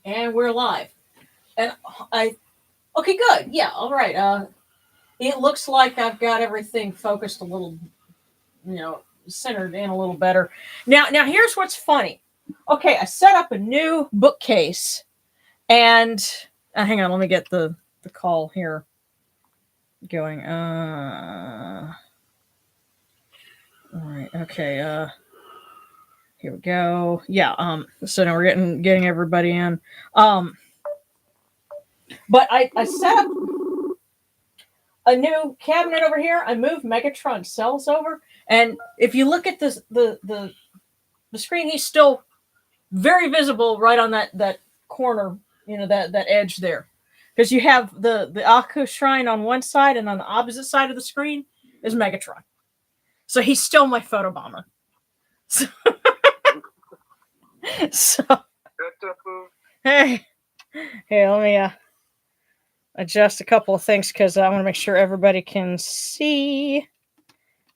And we're live. And okay, good. Yeah, all right. It looks like I've got everything focused a little, you know, centered in a little better. Now here's what's funny. Okay, I set up a new bookcase, and hang on, let me get the call here going. All right. Okay. Here we go. Yeah. So now we're getting everybody in. But I set up a new cabinet over here. I moved Megatron cells over, and if you look at this, the screen, he's still very visible right on that corner, that edge there, because you have the Aku shrine on one side, and on the opposite side of the screen is Megatron. So he's still my photobomber. So, so hey, let me adjust a couple of things because I want to make sure everybody can see.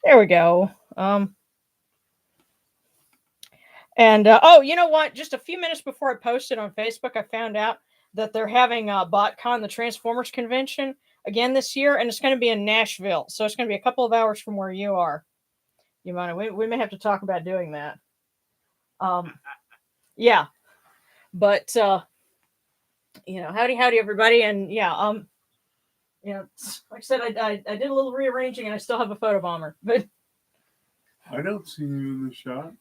There we go. And oh, you know what? Just a few minutes before I posted on Facebook, I found out that they're having BotCon, the Transformers convention, again this year, and it's going to be in Nashville. So it's going to be a couple of hours from where you are. You mind? We may have to talk about doing that. Yeah, but howdy everybody, and like I said, I did a little rearranging, and I still have a photobomber, but I don't see you in the shot.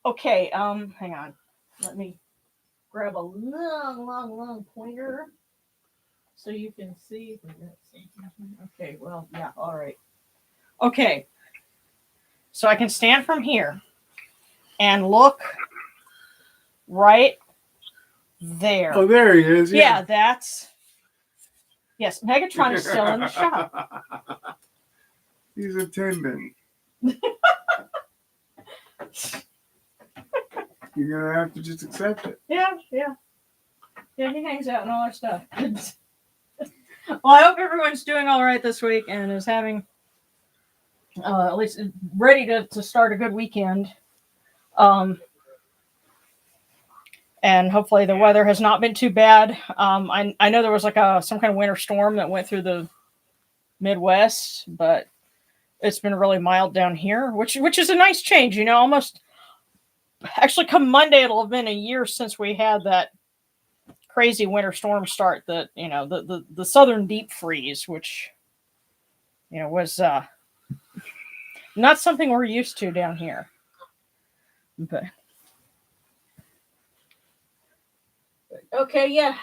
Okay, hang on. Let me grab a long pointer so you can see. Okay, well, yeah, all right. Okay. So I can stand from here and look right there. Oh, there he is. Yeah, yes, Megatron is still in the shop. He's attending. You're going to have to just accept it. Yeah, he hangs out and all our stuff. Well, I hope everyone's doing all right this week and is having, at least ready to start a good weekend. And hopefully the weather has not been too bad. I know there was like some kind of winter storm that went through the Midwest, but it's been really mild down here, which is a nice change. Almost actually come Monday, it'll have been a year since we had that crazy winter storm start. That the southern deep freeze, which was not something we're used to down here. But okay, yeah.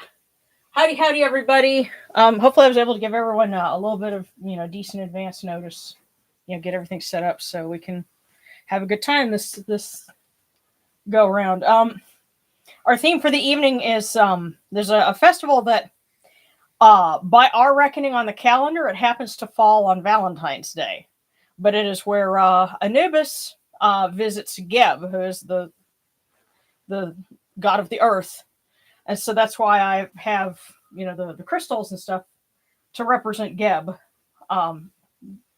Howdy, everybody. Hopefully I was able to give everyone a little bit of, decent advance notice, get everything set up so we can have a good time this go around. Our theme for the evening is, there's a festival that, by our reckoning on the calendar, it happens to fall on Valentine's Day, but it is where, Anubis, visits Geb, who is the god of the earth. And so that's why I have, the crystals and stuff to represent Geb,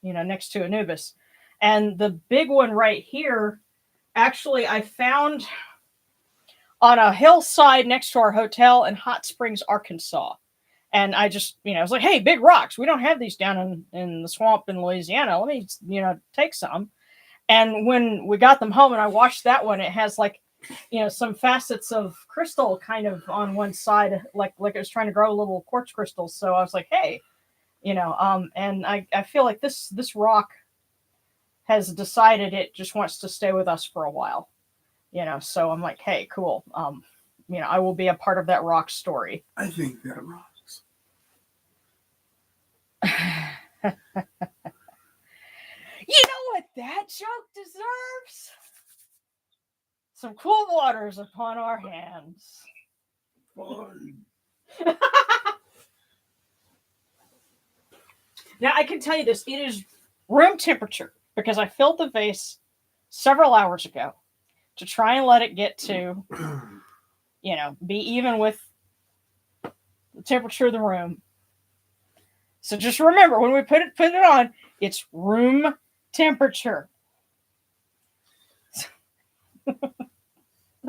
next to Anubis. And the big one right here, actually, I found on a hillside next to our hotel in Hot Springs, Arkansas. And I just, I was like, hey, big rocks. We don't have these down in the swamp in Louisiana. Let me, take some. And when we got them home and I watched that one, it has like, some facets of crystal kind of on one side, like it was trying to grow little quartz crystals. So I was like, hey, and I feel like this rock has decided it just wants to stay with us for a while, so I'm like, hey, cool. I will be a part of that rock story. I think that rocks. You know what that joke deserves? Some cool waters upon our hands. Fine. Now, I can tell you this. It is room temperature because I filled the vase several hours ago to try and let it get to, be even with the temperature of the room. So just remember, when we put it on, it's room temperature.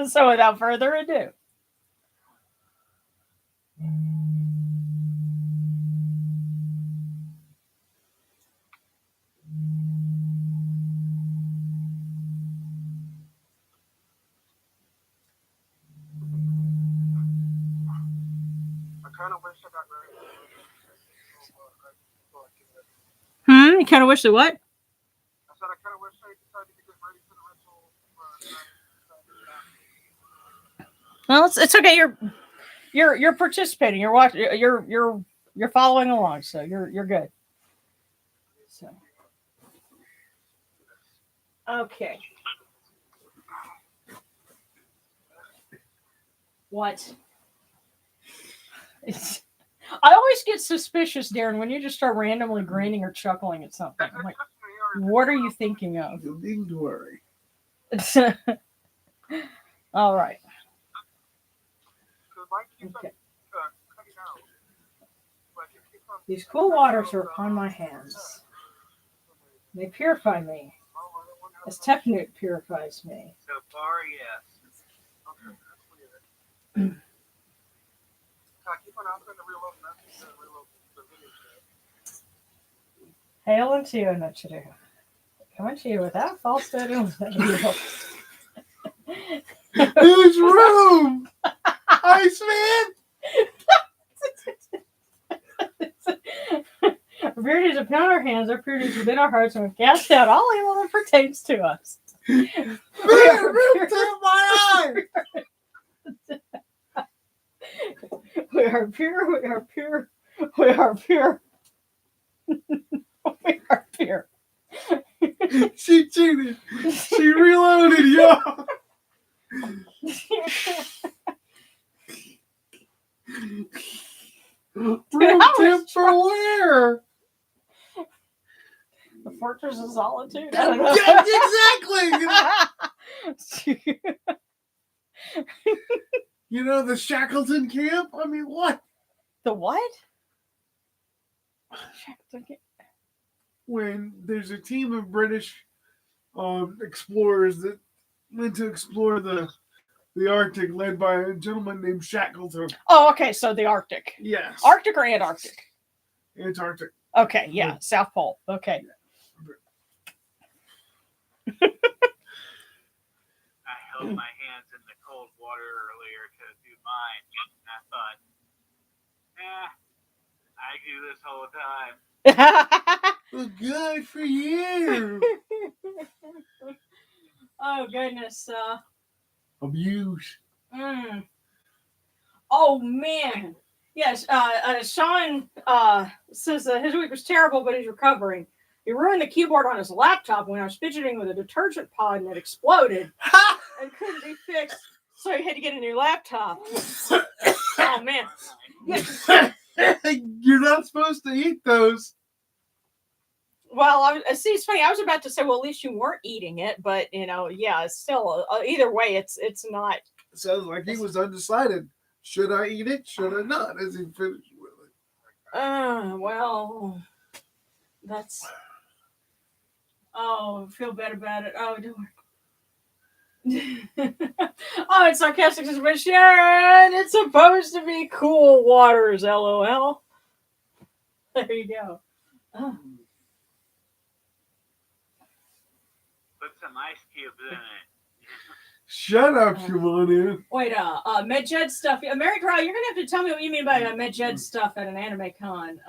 So without further ado. I kind of wish I got ready. You kind of wish that what? I said I kind of wish I decided to get ready for the ritual. Well, it's okay. You're participating. You're watching. You're following along. So you're good. So okay. What? I always get suspicious, Darren, when you just start randomly grinning or chuckling at something. I'm like, what are you thinking of? You needn't worry. All right. Okay. These cool waters are upon my hands. They purify me, as Tefnut purifies me. So far, yes. Hail unto you, Notepads. Coming to you without falsehood and without evil. Who's room? Iceman? Our purities upon our hands, our purities within our hearts, and we've cast out all evil that pertains to us. Man, room to my eye! We are pure, we are pure, we are pure. We are pure. She cheated. She reloaded, y'all. Room temp for where? The Fortress of Solitude? I don't know. Exactly. You know the Shackleton camp? I mean, what? The what? When there's a team of British explorers that went to explore the Arctic, led by a gentleman named Shackleton. Oh, okay. So the Arctic. Yes. Arctic or Antarctic? Antarctic. Okay, yeah. South Pole. Okay. I held my hands in the cold water earlier to do mine, and I thought, I do this all the time. Well, good for you. Oh, goodness. Abuse. Oh, man. Yes, Sean says that his week was terrible, but he's recovering. He ruined the keyboard on his laptop when I was fidgeting with a detergent pod and it exploded and couldn't be fixed, so he had to get a new laptop. Oh, man. You're not supposed to eat those. Well, see, it's funny. I was about to say, well, at least you weren't eating it, but, yeah, it's still, either way, it's not. Sounds like he was undecided. Should I eat it? Should I not? As he finished with it. Well, that's. Oh, I feel bad about it. Oh, don't worry. Oh, it's sarcastic suspicion. It's supposed to be cool waters, LOL. There you go. Oh. Put some ice cubes in it. Shut up, Shimon. Wait, MedJed stuff. Mary Crow, you're gonna have to tell me what you mean by MedJed stuff at an anime con.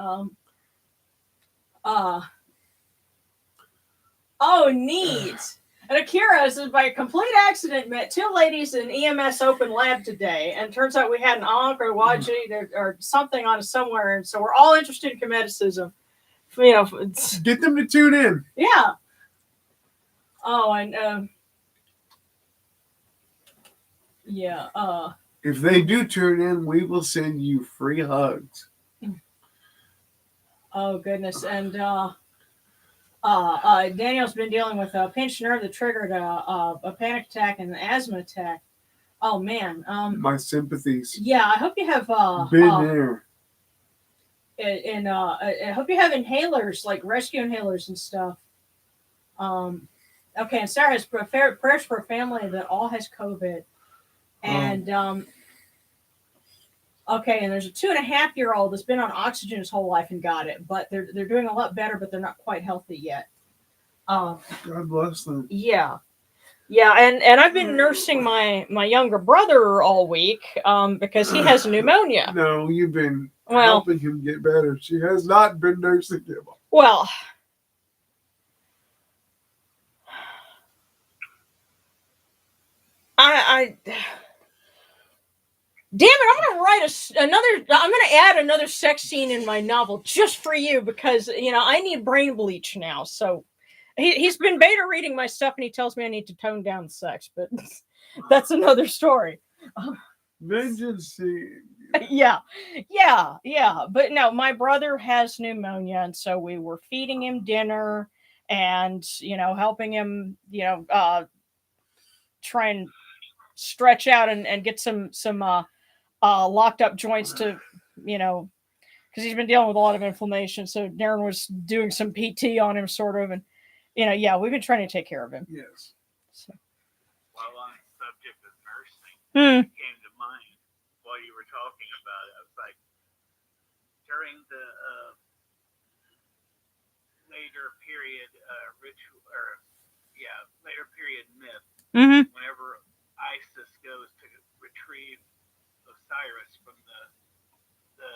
Oh, neat. And Akira says, by a complete accident, met two ladies in EMS open lab today, and turns out we had an Ankh or Waji or something on us somewhere, and so we're all interested in Kemeticism. Get them to tune in. Yeah. Oh, and yeah. If they do tune in, we will send you free hugs. Oh goodness, and Daniel's been dealing with a pinched nerve that triggered a panic attack and an asthma attack. Oh man. My sympathies. Yeah, I hope you have been there. And I hope you have inhalers, like rescue inhalers and stuff. Okay, and Sarah has prayers for a family that all has COVID. And okay, and there's a 2.5-year-old that's been on oxygen his whole life and got it, but they're doing a lot better, but they're not quite healthy yet. God bless them. Yeah. Yeah, and I've been nursing my younger brother all week because he has pneumonia. No, you've been helping him get better. She has not been nursing him. Well, I damn it, I'm gonna write I'm gonna add another sex scene in my novel just for you because I need brain bleach now. So he's been beta reading my stuff and he tells me I need to tone down sex, but that's another story. Vengeance. Yeah. But no, my brother has pneumonia, and so we were feeding him dinner and helping him try and stretch out and get some locked up joints to because he's been dealing with a lot of inflammation. So Darren was doing some PT on him, sort of, and we've been trying to take care of him. Yes. So. While on the subject of nursing, it came to mind while you were talking about it. I was like, during the later period ritual, later period myth, whenever Isis goes to retrieve Osiris from the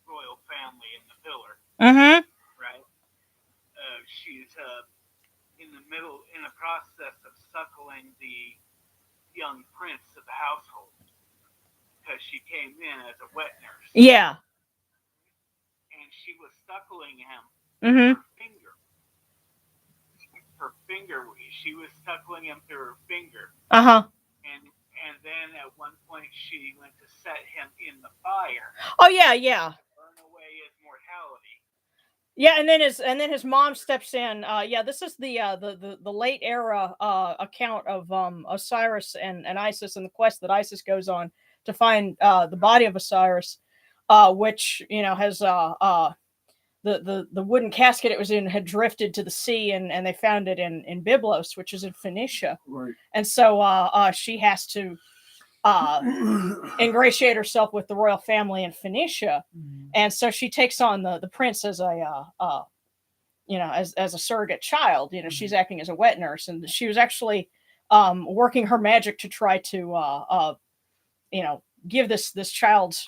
royal family in the pillar, right? She's in the process of suckling the young prince of the household because she came in as a wet nurse. Yeah. And she was suckling him Mm-hmm. Her finger. She was suckling him through her finger. Uh-huh. And then at one point she went to set him in the fire. Oh yeah, yeah. Burn away his mortality. Yeah, and then his mom steps in. This is the late era account of Osiris and Isis and the quest that Isis goes on to find the body of Osiris, which has the wooden casket it was in had drifted to the sea, and they found it in Byblos, which is in Phoenicia. Right. And so she has to ingratiate herself with the royal family in Phoenicia, and so she takes on the prince as a as a surrogate child. She's acting as a wet nurse, and she was actually working her magic to try to give this child's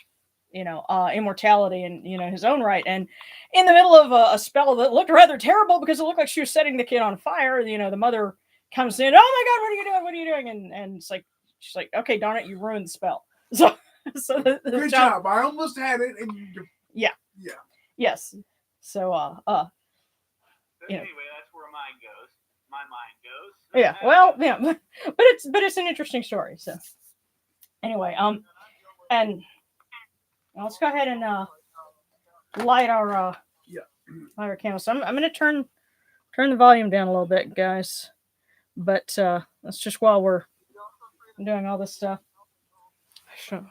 immortality and his own right. And in the middle of a spell that looked rather terrible because it looked like she was setting the kid on fire, the mother comes in. Oh my God, what are you doing? What are you doing? And it's like, she's like, okay, darn it, you ruined the spell. So the good job. I almost had it, and yes. So Anyway, that's where mine goes. My mind goes. Yeah. Well, yeah, but it's an interesting story. So anyway, and let's go ahead and light our candle. So I'm going to turn the volume down a little bit, guys. But that's just while we're doing all this stuff. Sure.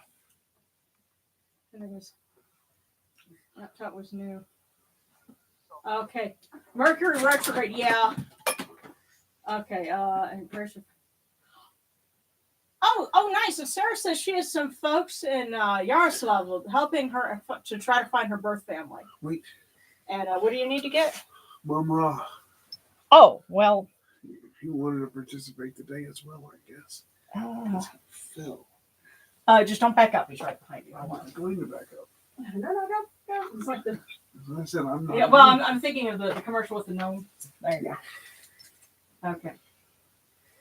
Laptop was new. Okay. Mercury retrograde. Yeah. Okay. And pressure. Oh, nice. And Sarah says she has some folks in Yaroslav helping her to try to find her birth family. Wait. And what do you need to get? Mama. Oh, well. He wanted to participate today as well, I guess. Phil. Just don't back up. He's right behind you. I'm not going to back up. No. It's like the. As I said, I'm not. Yeah, well, I'm thinking of the commercial with the gnome. There you go. Okay.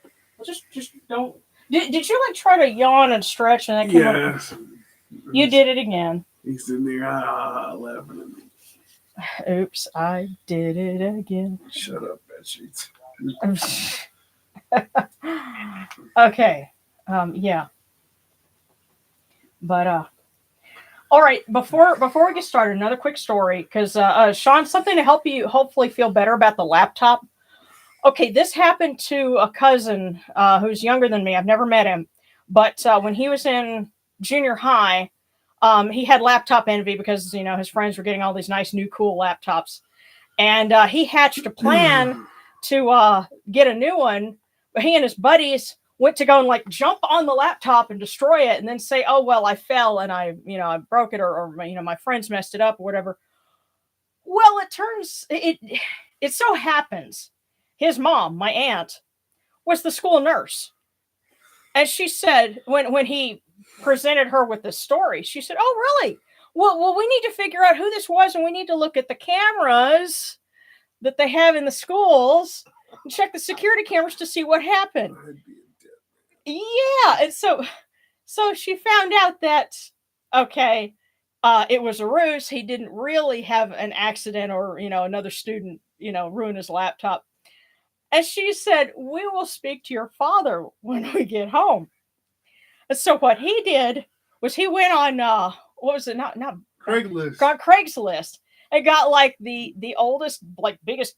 Well, just don't. Did you try to yawn and stretch and that came up? Yes. You did it again. He's sitting there laughing at me. Oops, I did it again. Shut up, bedsheets. Okay. Yeah. But all right, before we get started, another quick story, because Sean, something to help you hopefully feel better about the laptop. Okay, this happened to a cousin who's younger than me. I've never met him, but when he was in junior high, he had laptop envy because his friends were getting all these nice new cool laptops, and he hatched a plan to get a new one. But he and his buddies went to go and like jump on the laptop and destroy it and then say, oh, well, I fell and I broke it or my friends messed it up or whatever. Well, it so happens his mom, my aunt, was the school nurse. And she said, when he presented her with this story, she said, oh, really? Well, we need to figure out who this was, and we need to look at the cameras that they have in the schools and check the security cameras to see what happened. Yeah. And so she found out that, okay, it was a ruse. He didn't really have an accident or, another student, ruin his laptop. And she said, we will speak to your father when we get home. And so what he did was he went on, what was it? Not Craigslist. Got Craigslist and got like the oldest, like biggest,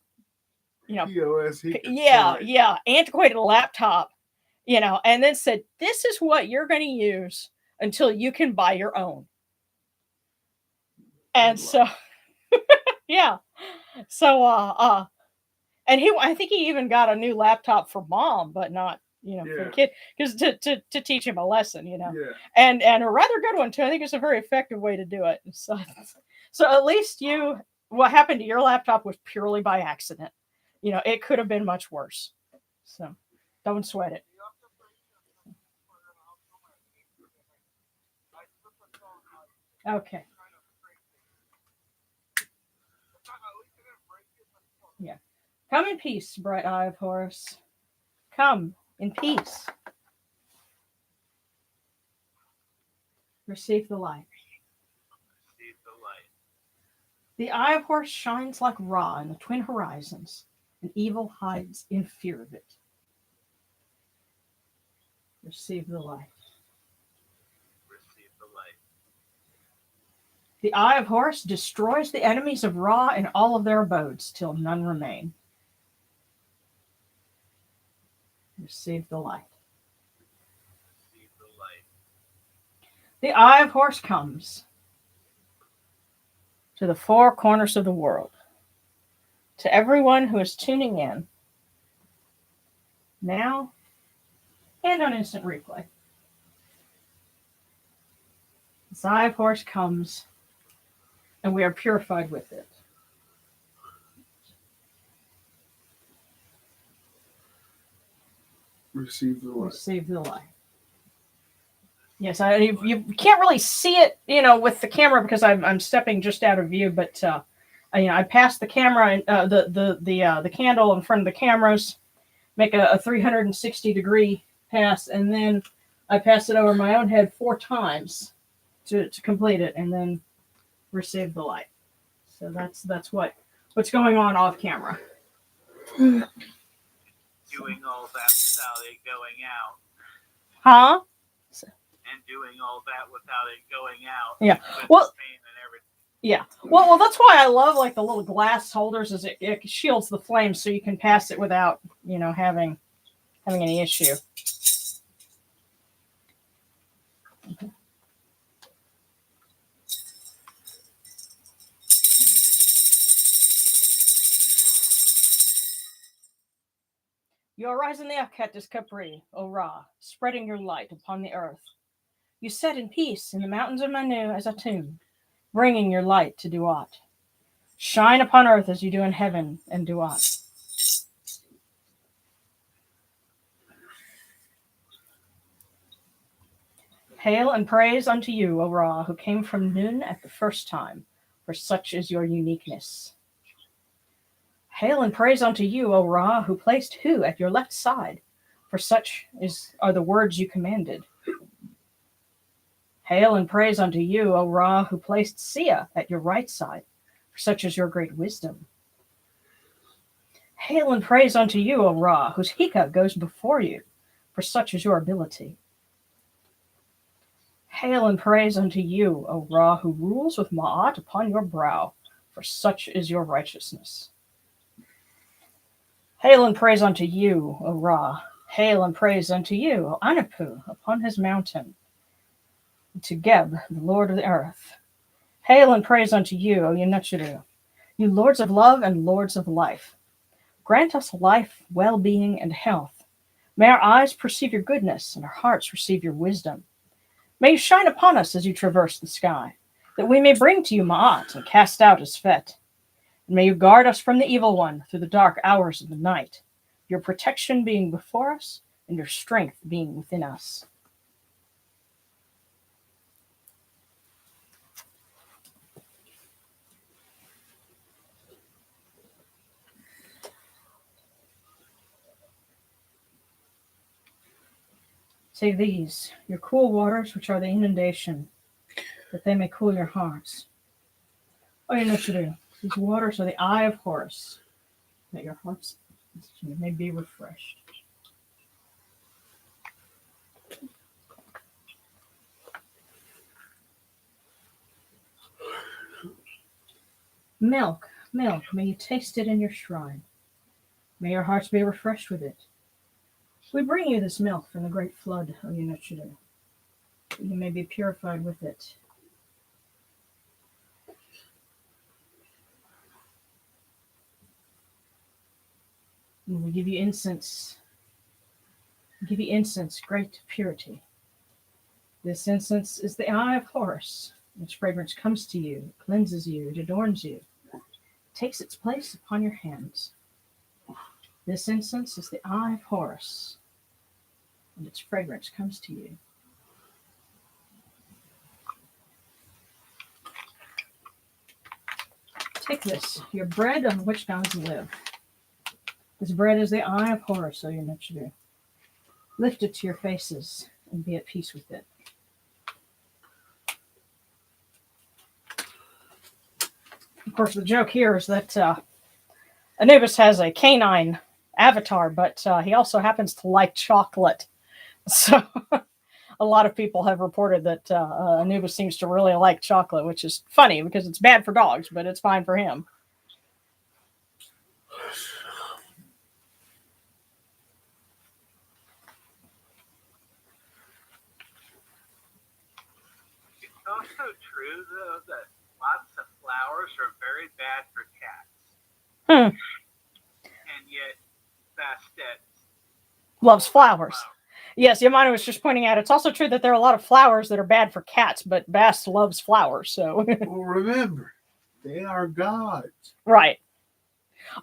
POS. Yeah. Antiquated laptop, and then said, this is what you're going to use until you can buy your own. And so, yeah. So, and I think he even got a new laptop for mom, but not, for the kid, because to teach him a lesson, Yeah. and a rather good one too. I think it's a very effective way to do it. So at least what happened to your laptop was purely by accident. It could have been much worse. So don't sweat it. Okay. Yeah. Come in peace, bright eye of Horus. Come in peace. Receive the light. Receive the light. The eye of Horus shines like Ra in the twin horizons, and evil hides in fear of it. Receive the light. Receive the light. The eye of Horus destroys the enemies of Ra in all of their abodes, till none remain. Receive the light. Receive the light. The eye of Horus comes to the four corners of the world, to everyone who is tuning in now and on instant replay. The eye of Horus comes, and we are purified with it. Receive the light. Receive the light. Yes, you can't really see it, with the camera because I'm stepping just out of view. But I pass the camera and the candle in front of the cameras, make a 360-degree pass, and then I pass it over my own head 4 times to complete it, and then receive the light. So that's what's going on off camera. Doing all that without it going out. Huh? And doing all that without it going out. Yeah. Well. Yeah. Well, that's why I love like the little glass holders, is it shields the flame, so you can pass it without having any issue. Okay. You arise in the Akhetis Capri, O Ra, spreading your light upon the earth. You set in peace in the mountains of Manu as a tomb, bringing your light to Duat. Shine upon earth as you do in heaven and Duat. Hail and praise unto you, O Ra, who came from Nun at the first time, for such is your uniqueness. Hail and praise unto you, O Ra, who placed Hu at your left side, for such are the words you commanded. Hail and praise unto you, O Ra, who placed Sia at your right side, for such is your great wisdom. Hail and praise unto you, O Ra, whose Hika goes before you, for such is your ability. Hail and praise unto you, O Ra, who rules with Ma'at upon your brow, for such is your righteousness. Hail and praise unto you, O Ra. Hail and praise unto you, O Anapu, upon his mountain. To Geb, the Lord of the earth. Hail and praise unto you, O Yenuchuru, you lords of love and lords of life. Grant us life, well-being, and health. May our eyes perceive your goodness and our hearts receive your wisdom. May you shine upon us as you traverse the sky, that we may bring to you Ma'at and cast out his Fet. And may you guard us from the evil one through the dark hours of the night, your protection being before us and your strength being within us. Say these, your cool waters, which are the inundation, that they may cool your hearts. Oh, you know what to do. These waters are the eye of Horus, that your hearts may be refreshed. Milk, milk, may you taste it in your shrine. May your hearts be refreshed with it. We bring you this milk from the great flood, O Yunuchidu, that you may be purified with it. And we give you incense. We give you incense, great purity. This incense is the eye of Horus. Its fragrance comes to you, cleanses you, it adorns you, takes its place upon your hands. This incense is the eye of Horus, and its fragrance comes to you. Take this, your bread on which gods live. This bread is the eye of Horus, O Yunuchidu. Lift it to your faces and be at peace with it. Of course, the joke here is that Anubis has a canine avatar, but he also happens to like chocolate. So a lot of people have reported that Anubis seems to really like chocolate, which is funny because it's bad for dogs, but it's fine for him. It's also true, though, that lots of flowers are very bad for cats. And yet, Bastet loves flowers. Yes, Yamano was just pointing out, it's also true that there are a lot of flowers that are bad for cats, but Bast loves flowers, so. Well, remember, they are gods. Right.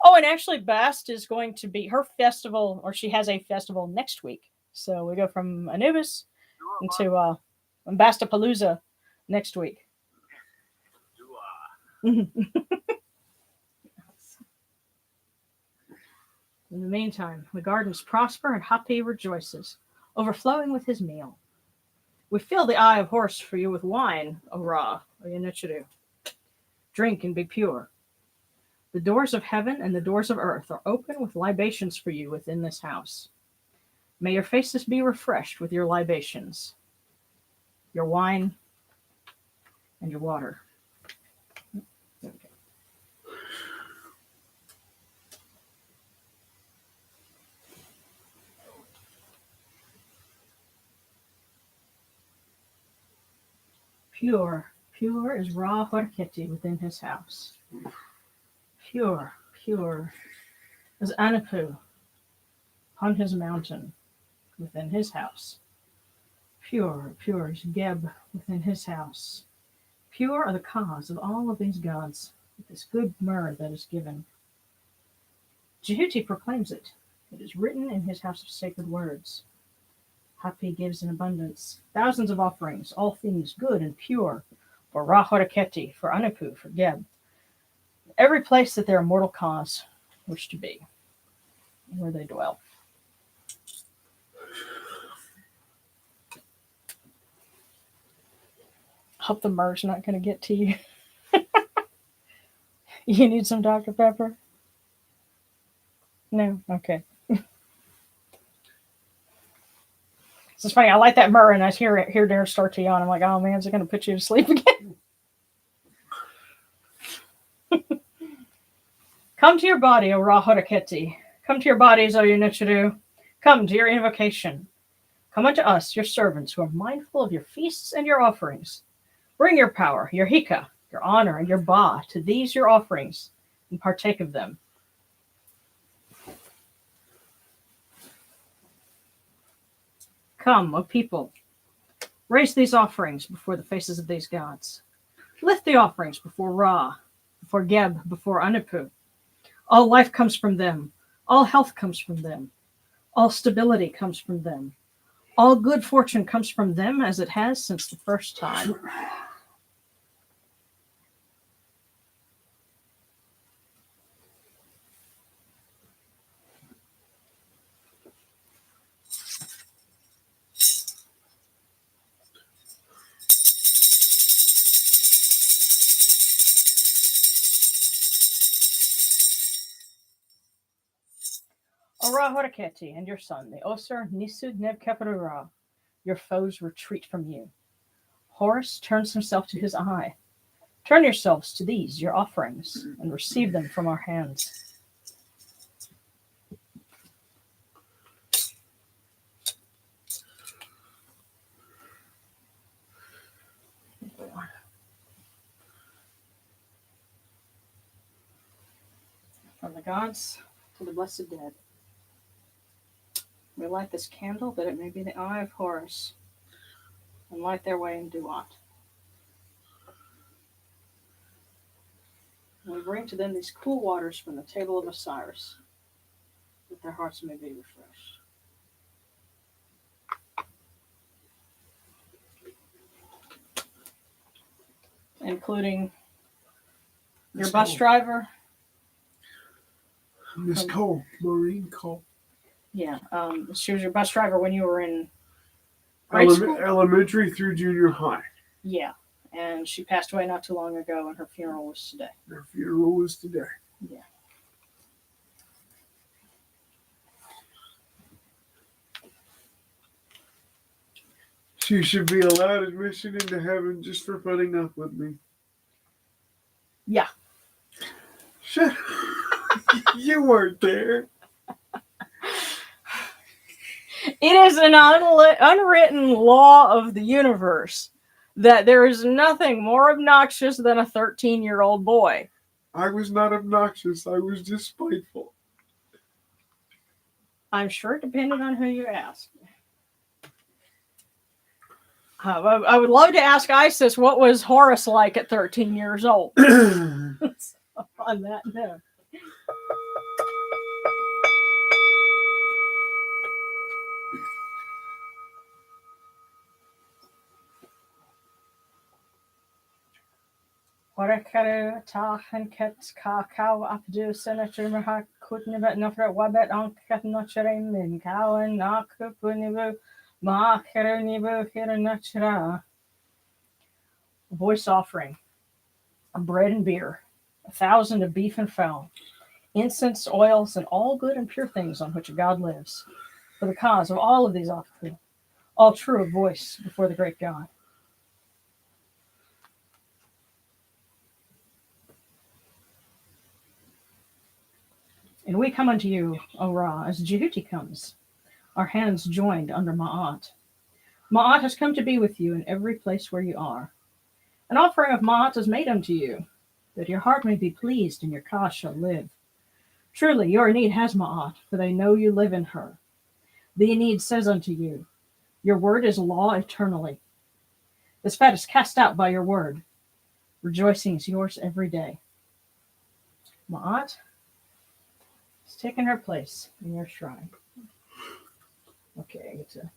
Oh, and actually Bast is going to be, her festival, or she has a festival next week. So we go from Anubis into Bastapalooza next week. In the meantime, the gardens prosper and Hapi rejoices, overflowing with his meal. We fill the eye of Horus for you with wine, O Ra, O Yunuchidu. Drink and be pure. The doors of heaven and the doors of earth are open with libations for you within this house. May your faces be refreshed with your libations, your wine, and your water. There we go. Pure, pure is Ra Horketi within his house. Pure, pure is Anapu upon his mountain within his house. Pure, pure is Geb within his house. Pure are the cause of all of these gods, with this good myrrh that is given. Jehuti proclaims it. It is written in his house of sacred words. Hapi gives in abundance, thousands of offerings, all things good and pure, for Ra Horketi, for Anapu, for Geb. Every place that their immortal cause wish to be, where they dwell. Hope the myrrh's not going to get to you. You need some Dr. Pepper? No? Okay. It's funny, I light that myrrh and I hear Darren start to yawn. I'm like, oh man, is it going to put you to sleep again? Come to your body, O Ra Horketi. Come to your bodies, O Yunuchidu. Come to your invocation. Come unto us, your servants, who are mindful of your feasts and your offerings. Bring your power, your hika, your honor, and your ba to these your offerings, and partake of them. Come, O people, raise these offerings before the faces of these gods. Lift the offerings before Ra, before Geb, before Anupu. All life comes from them. All health comes from them. All stability comes from them. All good fortune comes from them as it has since the first time. Ora Horaketi and your son, the Osir Nisud Nebkeperura, your foes retreat from you. Horus turns himself to his eye. Turn yourselves to these, your offerings, and receive them from our hands. From the gods to the blessed dead. We light this candle that it may be the eye of Horus, and light their way in Duat. And we bring to them these cool waters from the table of Osiris, that their hearts may be refreshed. Including your Miss bus Cole. driver. Miss Cole, Maureen Cole. Yeah, she was your bus driver when you were in grade school? Elementary through junior high. Yeah, and she passed away not too long ago, and her funeral was today. Her funeral was today. Yeah. She should be allowed admission into heaven just for putting up with me. Yeah. Shut You weren't there. It is an unwritten law of the universe that there is nothing more obnoxious than a 13-year-old boy. I was not obnoxious. I was just spiteful. I'm sure it depended on who you asked. I would love to ask Isis what was Horus like at 13 years old. On that note. Horakaru tahan kets kakao abdu senator mahak kutnibat nofra wabet on kat nocherim min kawan nakupunibu makarunibu hiranachra. Voice offering, bread and beer, 1,000 of beef and fowl, incense, oils, and all good and pure things on which a god lives, for the cause of all of these offerings, all true of voice before the great God. And we come unto you, O Ra, as Jehuti comes, our hands joined under Ma'at. Ma'at has come to be with you in every place where you are. An offering of Ma'at is made unto you, that your heart may be pleased and your cause shall live. Truly, your need has Ma'at, for they know you live in her. The need says unto you, your word is law eternally. This fat is cast out by your word. Rejoicing is yours every day. Ma'at has taken her place in your shrine. Okay, I get to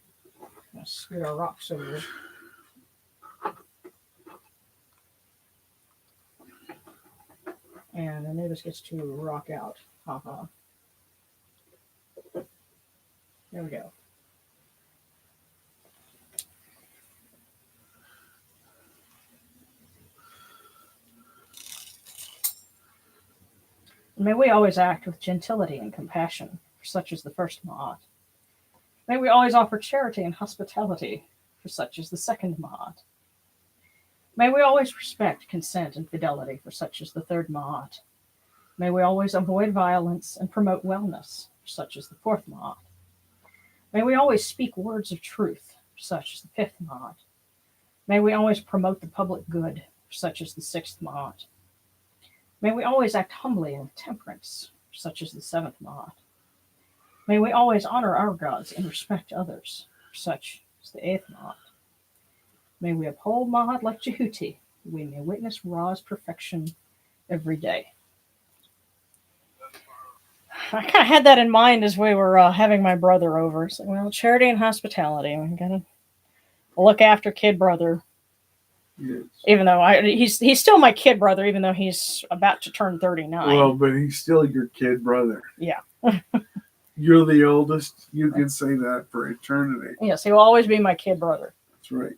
scoot our rocks over here. And Anubis gets to rock out. Haha. There we go. May we always act with gentility and compassion, for such is the first Ma'at. May we always offer charity and hospitality, for such is the second Ma'at. May we always respect consent and fidelity, for such is the third Ma'at. May we always avoid violence and promote wellness, for such is the fourth Ma'at. May we always speak words of truth, for such is the fifth Ma'at. May we always promote the public good, for such is the sixth Ma'at. May we always act humbly and with temperance, such as the seventh Ma'at. May we always honor our gods and respect others, such is the eighth Mahat. May we uphold Mahat like Jehuti. We may witness Ra's perfection every day. I kind of had that in mind as we were having my brother over. It's like, well, charity and hospitality. We gotta look after kid brother. Yes. Even though he's still my kid brother, even though he's about to turn 39. Well, but he's still your kid brother. Yeah. You're the oldest. You can say that for eternity. Yes, he will always be my kid brother. That's right.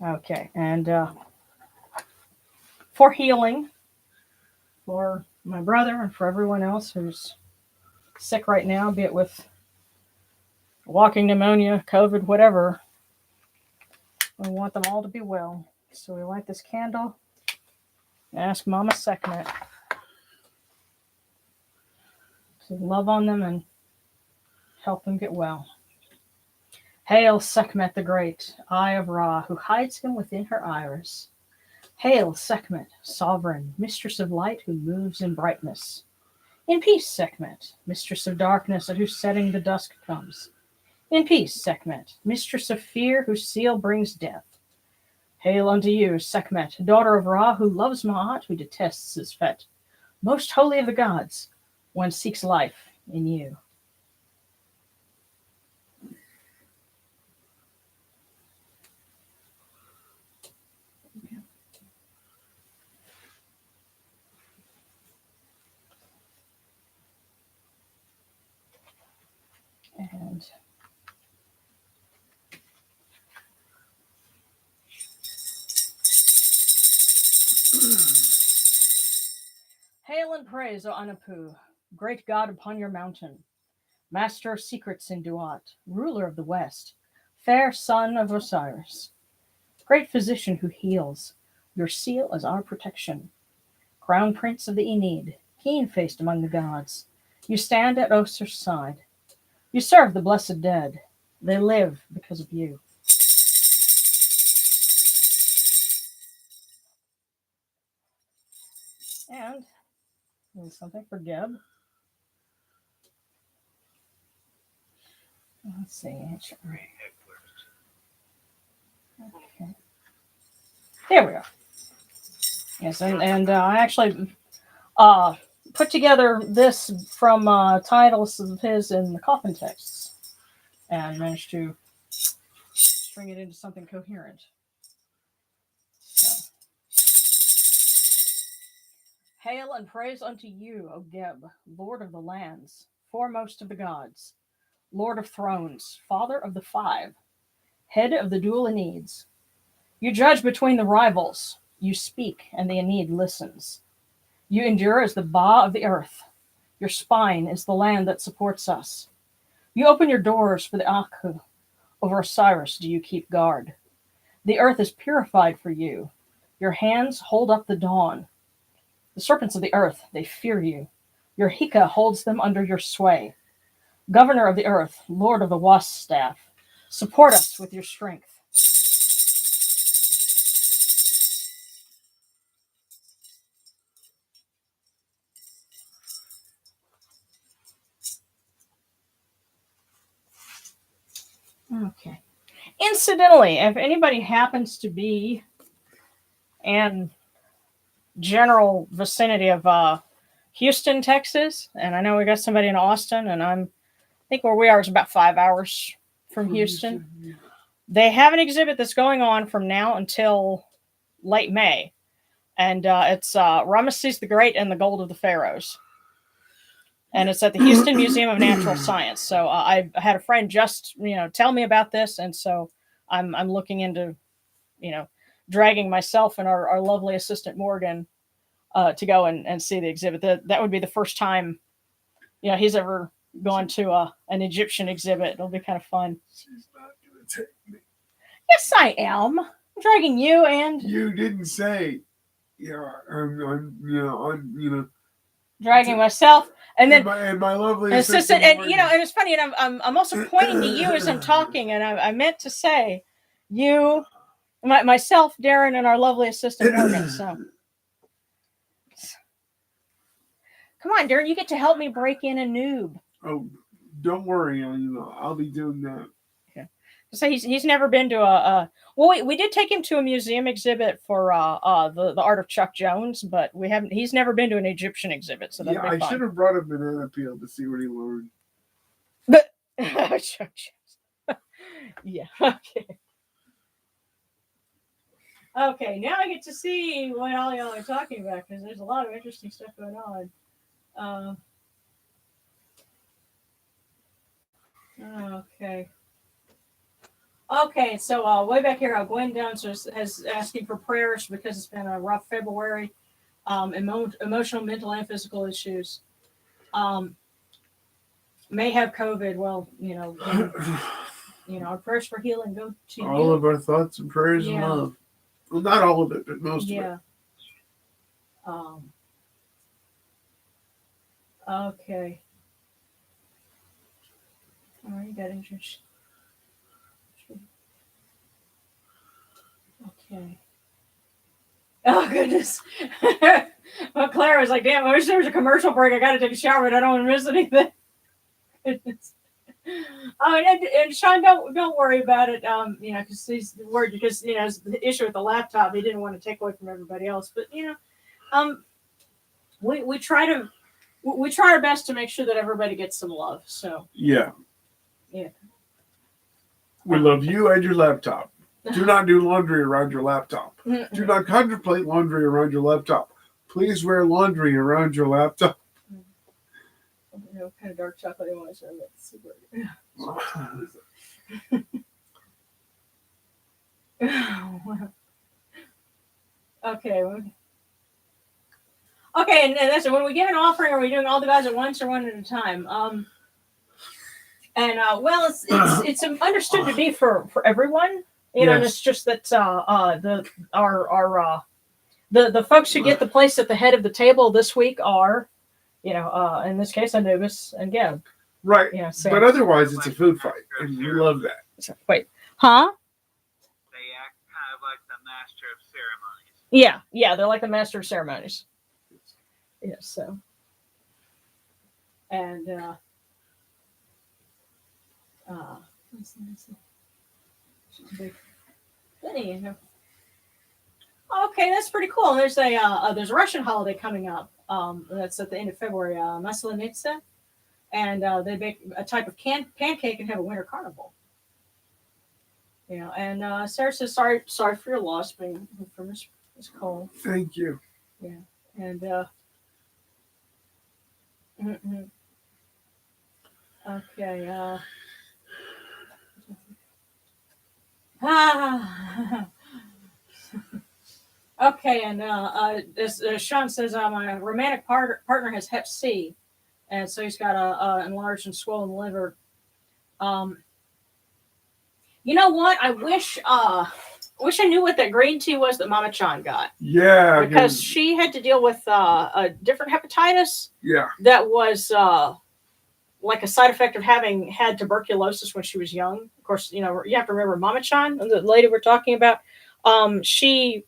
Okay, and for healing, for my brother and for everyone else who's sick right now, be it with walking pneumonia, COVID, whatever, we want them all to be well. So we light this candle and ask Mama Sekhmet to love on them and help them get well. Hail, Sekhmet the Great, Eye of Ra, who hides him within her iris. Hail, Sekhmet, sovereign, mistress of light, who moves in brightness. In peace, Sekhmet, mistress of darkness, at whose setting the dusk comes. In peace, Sekhmet, mistress of fear, whose seal brings death. Hail unto you, Sekhmet, daughter of Ra, who loves Ma'at, who detests Zfet. Most holy of the gods, one seeks life in you. And hail and praise, O Anapu, great God upon your mountain, master of secrets in Duat, ruler of the west, fair son of Osiris, great physician who heals, your seal is our protection, crown prince of the Enid, keen-faced among the gods, you stand at Osir's side. You serve the blessed dead. They live because of you. And there's something for Geb. Let's see. Okay. There we go. Yes, and I actually put together this from titles of his in the coffin texts and managed to string it into something coherent. So. Hail and praise unto you, O Geb, Lord of the lands, foremost of the gods, Lord of thrones, Father of the five, head of the dual Enids. You judge between the rivals. You speak, and the Enid listens. You endure as the Ba of the earth. Your spine is the land that supports us. You open your doors for the Aku. Over Osiris do you keep guard. The earth is purified for you. Your hands hold up the dawn. The serpents of the earth, they fear you. Your Hika holds them under your sway. Governor of the earth, Lord of the wasp staff, support us with your strength. Okay. Incidentally, if anybody happens to be in general vicinity of Houston, Texas, and I know we got somebody in Austin, and I think where we are is about 5 hours from Houston. They have an exhibit that's going on from now until late May, and it's Ramesses the Great and the Gold of the Pharaohs. And it's at the Houston Museum of Natural Science. So I had a friend just, tell me about this. And so I'm looking into, dragging myself and our lovely assistant Morgan to go and see the exhibit. That would be the first time, he's ever gone to an Egyptian exhibit. It'll be kind of fun. She's not going to take me. Yes, I am. I'm dragging you and... You didn't say, dragging myself. And then my lovely assistant, and and it's funny, and I'm also pointing to you as I'm talking, and I meant to say you, myself, Darren, and our lovely assistant Morgan. So Come on, Darren, you get to help me break in a noob. Oh, don't worry, I'll be doing that. Yeah. So he's never been to a well, we did take him to a museum exhibit for the art of Chuck Jones, but he's never been to an Egyptian exhibit, so that'll Yeah, be I fun. should have brought a banana peel to see what he learned. But Chuck Jones. Yeah, okay. Okay, now I get to see what all y'all are talking about because there's a lot of interesting stuff going on. Okay. Okay, so way back here, Gwen downstairs has asking for prayers because it's been a rough February. Emotional, mental, and physical issues. May have COVID. Well, our prayers for healing go to all you. of our thoughts and prayers and love. Well, not all of it, but most of it. Yeah. Okay. All right, got interest. Okay. Oh goodness. Well, Claire was like, "Damn, I wish there was a commercial break. I got to take a shower, but I don't want to miss anything." Goodness. Oh, and Sean, don't worry about it. Because he's worried because the issue with the laptop, he didn't want to take away from everybody else. But we try our best to make sure that everybody gets some love. So yeah. Yeah. We love you and your laptop. Do not do laundry around your laptop. Do not contemplate laundry around your laptop. Please wear laundry around your laptop. What kind of dark chocolate you want to serve? Okay. Okay, and that's when we give an offering. Are we doing all the guys at once or one at a time? Well, it's understood to be for everyone. And it's just that the folks who get the place at the head of the table this week are, in this case, Anubis and Geb. Right. So, but otherwise, it's a food fight, and we love that. So, wait, huh? They act kind of like the master of ceremonies. Yeah, they're like the master of ceremonies. Yeah, so. And okay, that's pretty cool. There's a Russian holiday coming up. That's at the end of February, Maslenitsa, and they bake a type of pancake and have a winter carnival. And Sarah says sorry for your loss, being from this cold. Thank you. Yeah, and okay. Okay, and as Sean says, my romantic partner has Hep C, and so he's got a enlarged and swollen liver. You know what? I wish I knew what that green tea was that Mama Chan got. Yeah, because she had to deal with a different hepatitis. Yeah, that was like a side effect of having had tuberculosis when she was young. Of course, you have to remember Mama Chan, the lady we're talking about. She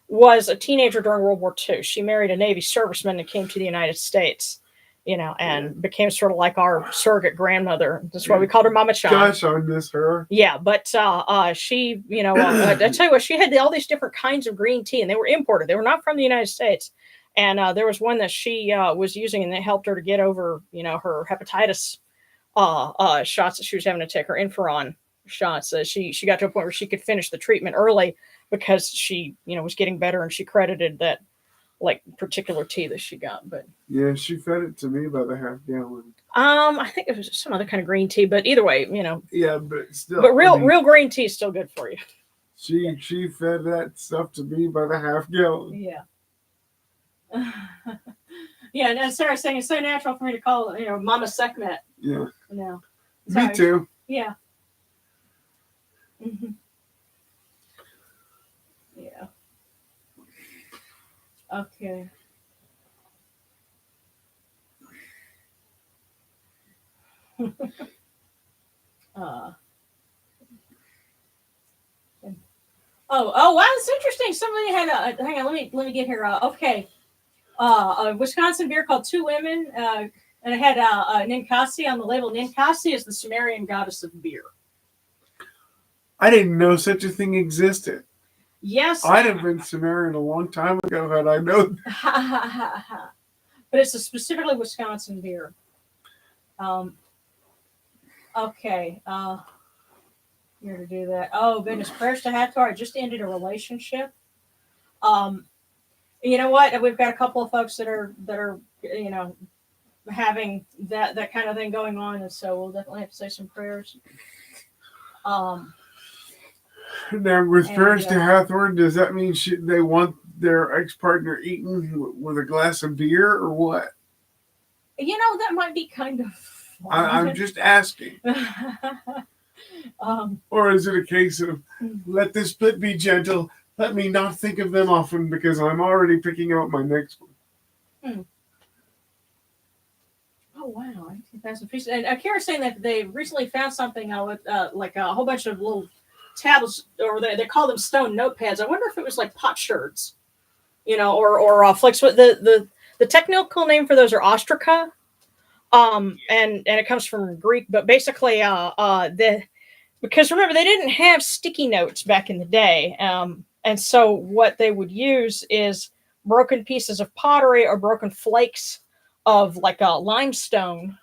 was a teenager during World War II. She married a Navy serviceman and came to the United States, and became sort of like our surrogate grandmother. That's why we called her Mama Chan. Gosh, I miss her. Yeah, but she, I tell you what, she had all these different kinds of green tea, and they were imported. They were not from the United States. And there was one that she was using, and they helped her to get over, her hepatitis shots that she was having to take, her Interferon shots. She got to a point where she could finish the treatment early because she, was getting better, and she credited that particular tea that she got. But yeah, she fed it to me by the half gallon. I think it was some other kind of green tea, but either way, Yeah, but still. But real green tea is still good for you. She fed that stuff to me by the half gallon. Yeah. Yeah, and as Sarah's saying, it's so natural for me to call it, Mama Sekhmet. Yeah. No. Me too. Yeah. Mm-hmm. Yeah. Okay. Oh, wow, it's interesting. Somebody had a hang on, let me get here. Okay. a Wisconsin beer called Two Women, and it had Ninkasi on the label. Ninkasi is the Sumerian goddess of beer. I didn't know such a thing existed. Yes. I'd have been Sumerian a long time ago had I known. But it's a specifically Wisconsin beer. Okay. Here to do that. Oh goodness, prayers to Hathor. I just ended a relationship. You know what? We've got a couple of folks that are having that kind of thing going on, and so we'll definitely have to say some prayers. Now, with prayers to Hathor, does that mean they want their ex-partner eaten with a glass of beer or what? That might be kind of fun. I'm just asking. Or is it a case of, let this split be gentle, let me not think of them often because I'm already picking out my next one. Oh, wow. 18,000 pieces. And Kara's saying that they recently found something with like a whole bunch of little tablets, or they call them stone notepads. I wonder if it was like potsherds, or flicks. The technical name for those are ostraca, and it comes from Greek. But basically, because remember they didn't have sticky notes back in the day, and so what they would use is broken pieces of pottery or broken flakes of like a limestone,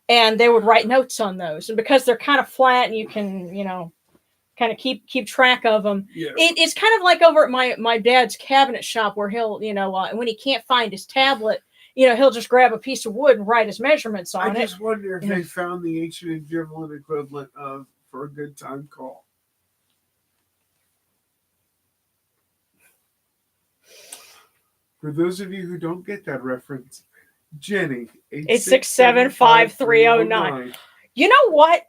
and they would write notes on those. And because they're kind of flat, and you can kind of keep track of them. Yeah. It's kind of like over at my dad's cabinet shop where he'll, when he can't find his tablet, he'll just grab a piece of wood and write his measurements on it. I just wonder if they found the ancient equivalent of for a good time call. For those of you who don't get that reference, Jenny, 867-5309. You know what?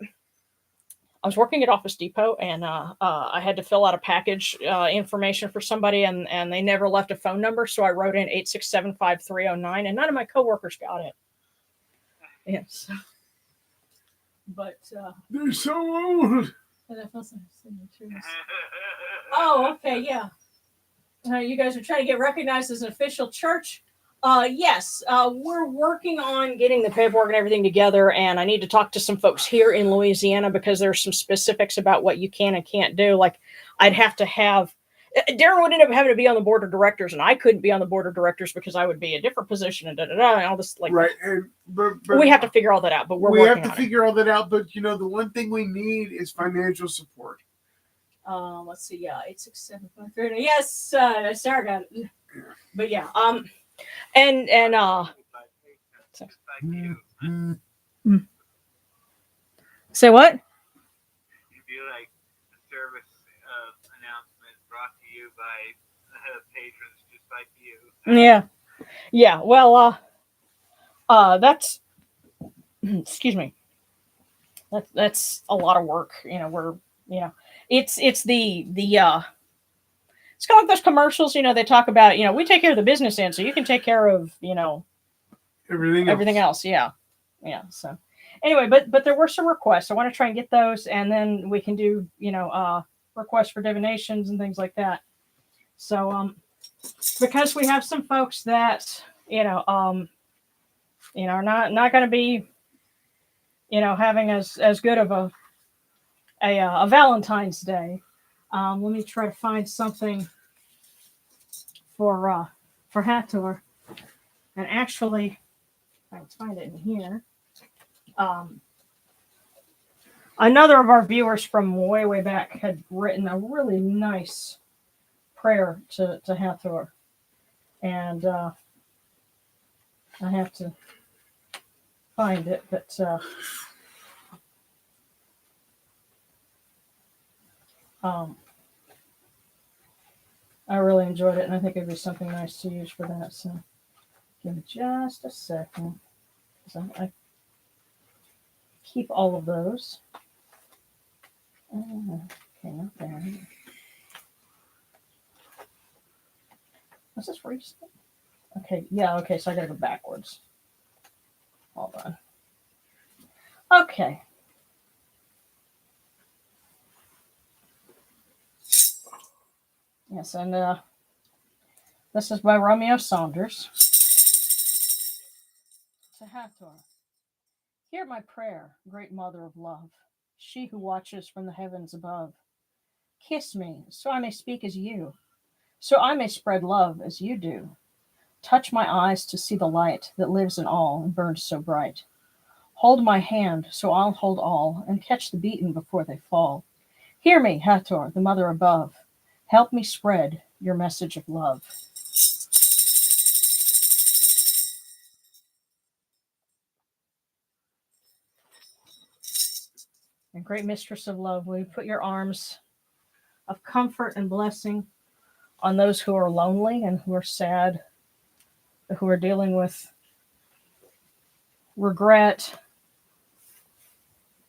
I was working at Office Depot, and I had to fill out a package information for somebody, and they never left a phone number, so I wrote in 867-5309, and none of my coworkers got it. Yes. But they're so old. Oh, okay, yeah. You guys are trying to get recognized as an official church. Yes, we're working on getting the paperwork and everything together, and I need to talk to some folks here in Louisiana because there's some specifics about what you can and can't do. Like, I'd have to have Darren would end up having to be on the board of directors, and I couldn't be on the board of directors because I would be a different position and and all this. Like, right, but we have to figure all that out. But we have to figure all that out. But the one thing we need is financial support. Let's see. Yeah, 867-5309. Yes, Sarah got it. Yeah. But yeah, say what? It'd be like a service announcement brought to you by patrons just like you. Yeah. Well, that's excuse me. That's a lot of work. It's the it's kind of like those commercials, they talk about, we take care of the business end, so you can take care of, everything else. Yeah. So anyway, but there were some requests. I want to try and get those, and then we can do, requests for divinations and things like that. So, because we have some folks that, are not going to be, having as good of a Valentine's Day. Let me try to find something for Hathor. And actually, I can find it in here. Another of our viewers from way back had written a really nice prayer to Hathor. And I have to find it, but I really enjoyed it, and I think it'd be something nice to use for that. So give me just a second, because I keep all of those. Okay, not there. Was this recent? Okay, yeah, okay, so I gotta go backwards. Hold on. Okay. Yes, and this is by Romeo Saunders. To Hathor, hear my prayer, great mother of love, she who watches from the heavens above. Kiss me, so I may speak as you, so I may spread love as you do. Touch my eyes to see the light that lives in all and burns so bright. Hold my hand, so I'll hold all, and catch the beaten before they fall. Hear me, Hathor, the mother above. Help me spread your message of love. And great mistress of love, will you put your arms of comfort and blessing on those who are lonely and who are sad, who are dealing with regret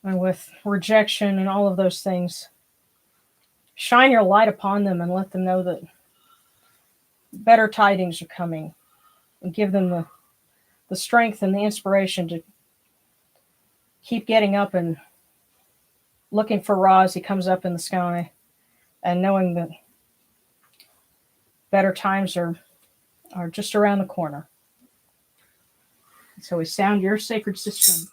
and with rejection and all of those things. Shine your light upon them and let them know that better tidings are coming, and give them the strength and the inspiration to keep getting up and looking for Ra as he comes up in the sky, and knowing that better times are just around the corner. So we sound your sacred system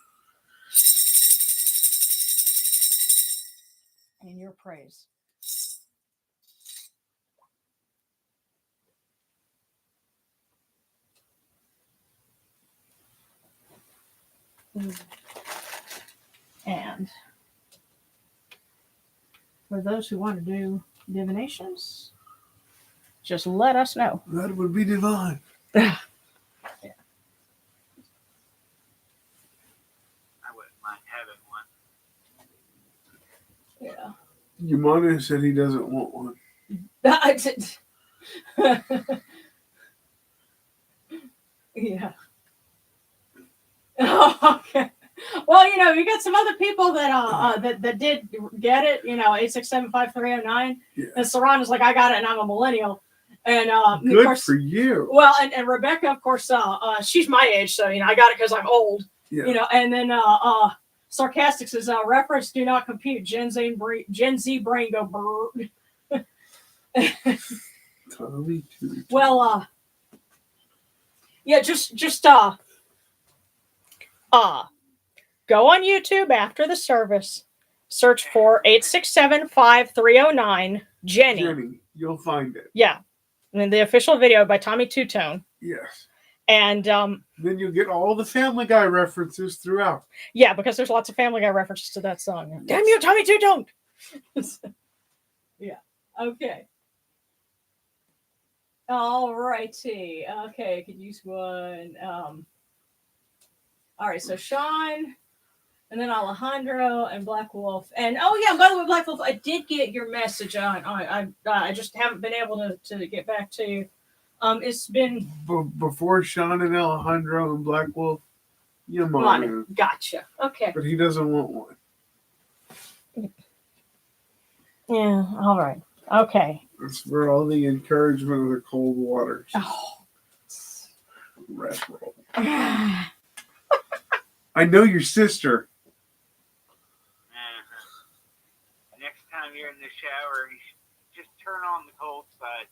in your praise. And for those who want to do divinations, just let us know. That would be divine. I wouldn't mind having one. Yeah. Yamane said he doesn't want one. Yeah. Oh, okay. Well, you got some other people that that did get it. 8675309. Yeah. And Saran is like, I got it, and I'm a millennial. And Good of course, for you. well, and Rebecca, of course, she's my age, so I got it because I'm old. Yeah. And then Sarcastic says, reference do not compute. Gen Z brain go brrr. Tommy too. Well, yeah, just go on YouTube after the service, search for 8675309 Jenny. You'll find it. Yeah. And then the official video by Tommy Two-Tone. Yes. And then you'll get all the Family Guy references throughout. Yeah, because there's lots of Family Guy references to that song. Damn you, Tommy Two-Tone! Yeah. Okay. All righty. Okay, I could use one. All right, so Sean, and then Alejandro and Black Wolf. And by the way, Black Wolf, I did get your message on. I just haven't been able to get back to you. It's been before Sean and Alejandro and Black Wolf. Yamane. Gotcha. Okay. But he doesn't want one. Yeah. All right. Okay. It's for all the encouragement of the cold waters. Oh. Red roll. I know your sister. Next time you're in the shower, you should just turn on the cold side.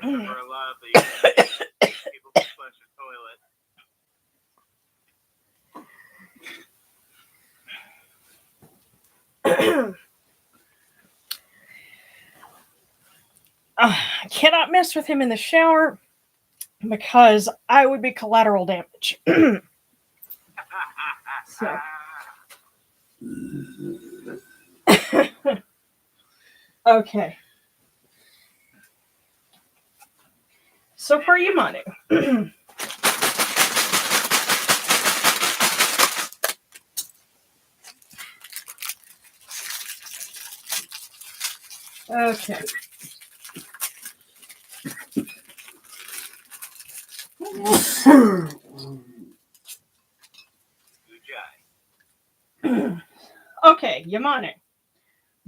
I remember a lot of the people who flush the toilet. I cannot mess with him in the shower because I would be collateral damage. So. Okay. So for Yamane. Okay. Okay, Yamane.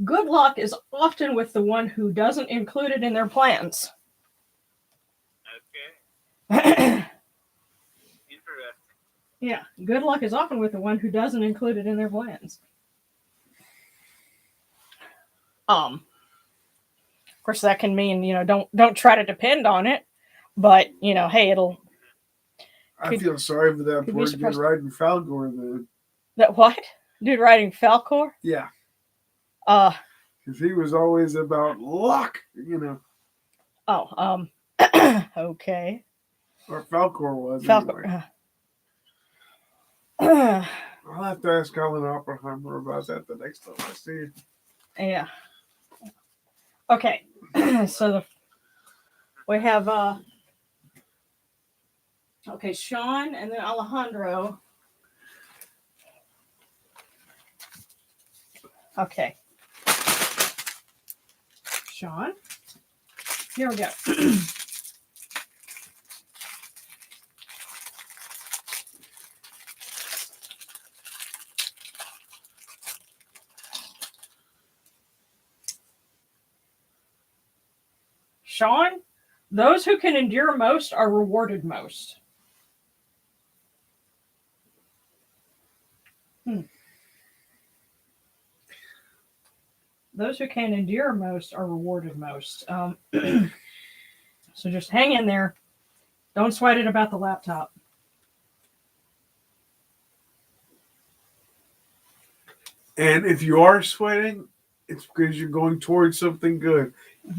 Good luck is often with the one who doesn't include it in their plans. Okay. Interesting. Yeah, good luck is often with the one who doesn't include it in their plans. Of course, that can mean don't try to depend on it, but hey, it'll. I feel sorry for that could be poor dude surprised. riding Falcor then. That what? Dude riding Falcor? Yeah, Uh because he was always about luck, oh, okay. or Falcor was Falcor. anyway. I'll have to ask Colin Oppenheimer about that the next time I see him. Yeah. Okay. So we have okay, Sean and then Alejandro. Okay. Sean. Here we go. Sean, those who can endure most are rewarded most. Those who can endure most are rewarded most. So just hang in there. Don't sweat it about the laptop. And if you are sweating, it's because you're going towards something good.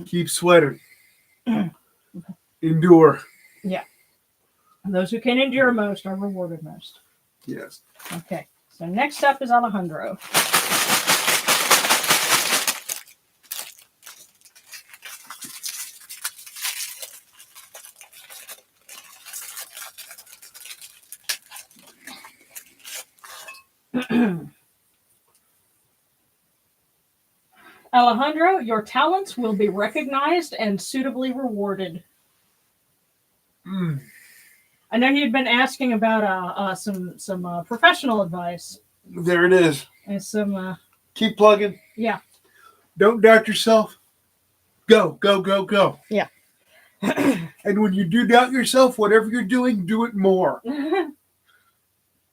Keep sweating. Endure. Yeah. Those who can endure most are rewarded most. Yes. Okay. So next up is Alejandro. Alejandro, your talents will be recognized and suitably rewarded. I know you'd been asking about some professional advice. There it is. And some Keep plugging. Yeah. Don't doubt yourself. Go, go, go, go. Yeah. And when you do doubt yourself, whatever you're doing, do it more.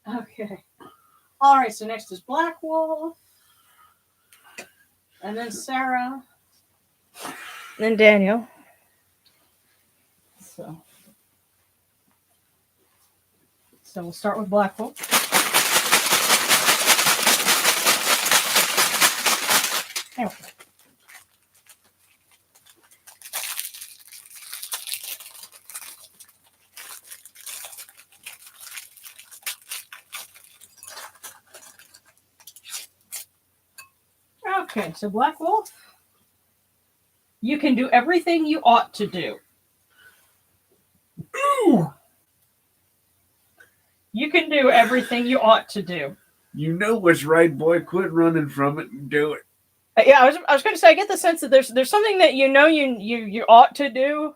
Okay. All right, so next is Black Wolf. And then Sarah. And then Daniel. So we'll start with Black Wolf. Anyway. Okay, so Black Wolf, you can do everything you ought to do. Ooh. You can do everything you ought to do. You know what's right, boy. Quit running from it and do it. Yeah, I was going to say, I get the sense that there's something that you ought to do.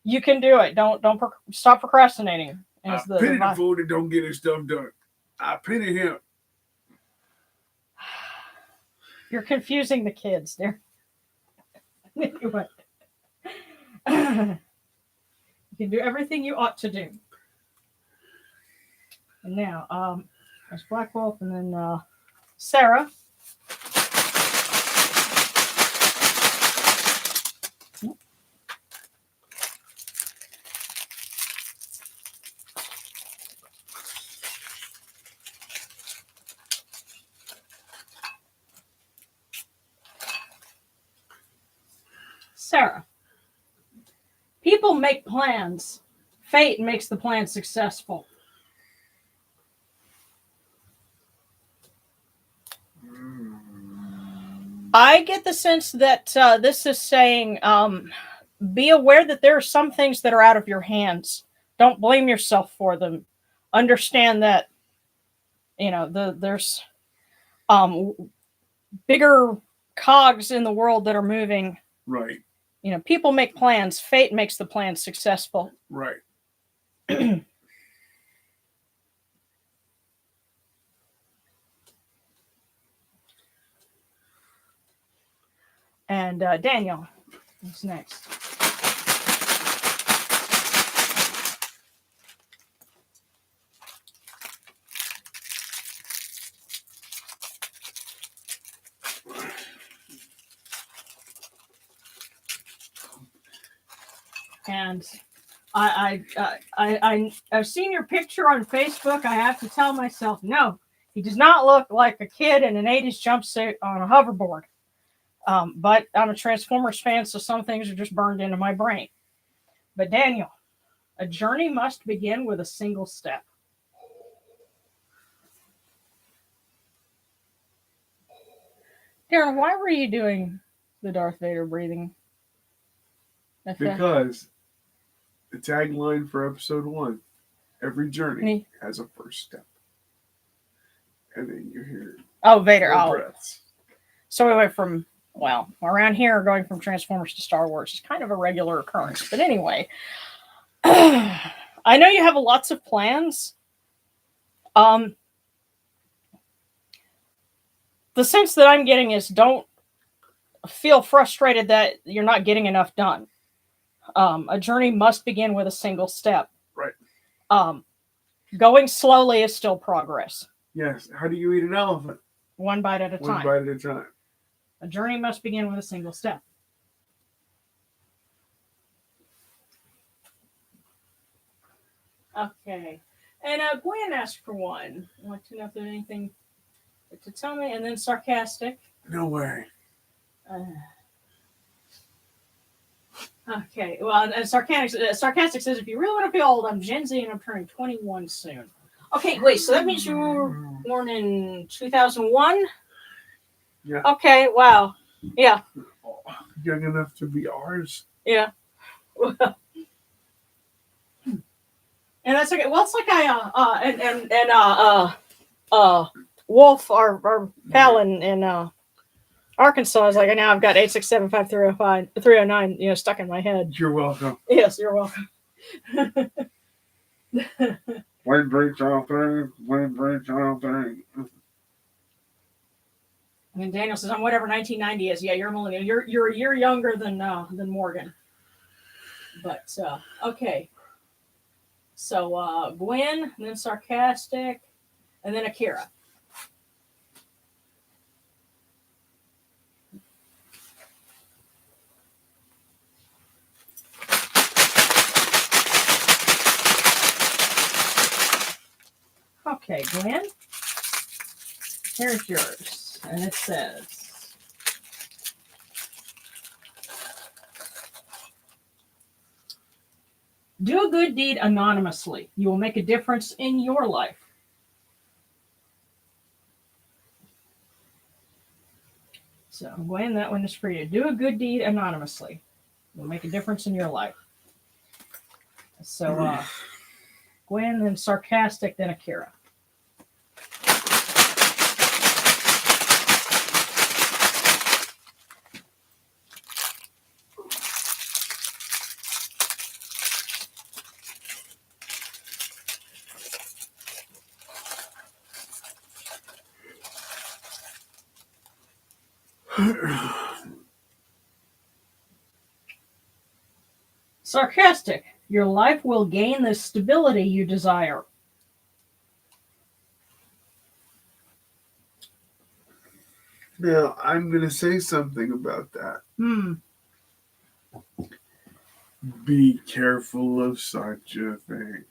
You can do it. Don't stop procrastinating. I pity the fool that don't get his stuff done. I pity him. You're confusing the kids there. Anyway. You can do everything you ought to do. And now, there's Black Wolf and then Sarah. Sarah. People make plans. Fate makes the plan successful. I get the sense that this is saying be aware that there are some things that are out of your hands. Don't blame yourself for them. Understand that, there's bigger cogs in the world that are moving. Right. People make plans. Fate makes the plan successful. Right. And Daniel is next. And I've seen your picture on Facebook. I have to tell myself, no, he does not look like a kid in an 80s jumpsuit on a hoverboard. But I'm a Transformers fan, so some things are just burned into my brain. But Daniel, a journey must begin with a single step. Darren, why were you doing the Darth Vader breathing? Because the tagline for episode 1, every journey has a first step. And then you hear Vader. breaths. So we went from, well, around here, going from Transformers to Star Wars is kind of a regular occurrence. But anyway, I know you have lots of plans. The sense that I'm getting is don't feel frustrated that you're not getting enough done. A journey must begin with a single step. Right. Going slowly is still progress. Yes. How do you eat an elephant? One bite at a time. One bite at a time. A journey must begin with a single step. Okay. And Gwen asked for one. I'd like to know if there's anything to tell me. And then sarcastic. No way. Okay. Well, and sarcastic says, if you really want to feel old, I'm Gen Z and I'm turning 21 soon. Okay, wait. So that means you were born in 2001? Yeah. Okay, wow. Yeah. Young enough to be ours. Yeah. And that's okay. Well, it's like Wolf, our pal in Arkansas, is like, now I've got 8675305 stuck in my head. You're welcome. Yes, you're welcome. One break child thing. One break child thing. And Daniel says, I'm whatever 1990 is. Yeah, you're a millennial. You're a year younger than Morgan. But okay. So Gwen, and then sarcastic, and then Akira. Okay, Gwen. Here's yours. And it says, do a good deed anonymously. You will make a difference in your life. So, Gwen, that one is for you. Do a good deed anonymously. You'll make a difference in your life. So, Gwen, then sarcastic, then Akira. Sarcastic. Your life will gain the stability you desire. Now, I'm going to say something about that. Be careful of such a thing.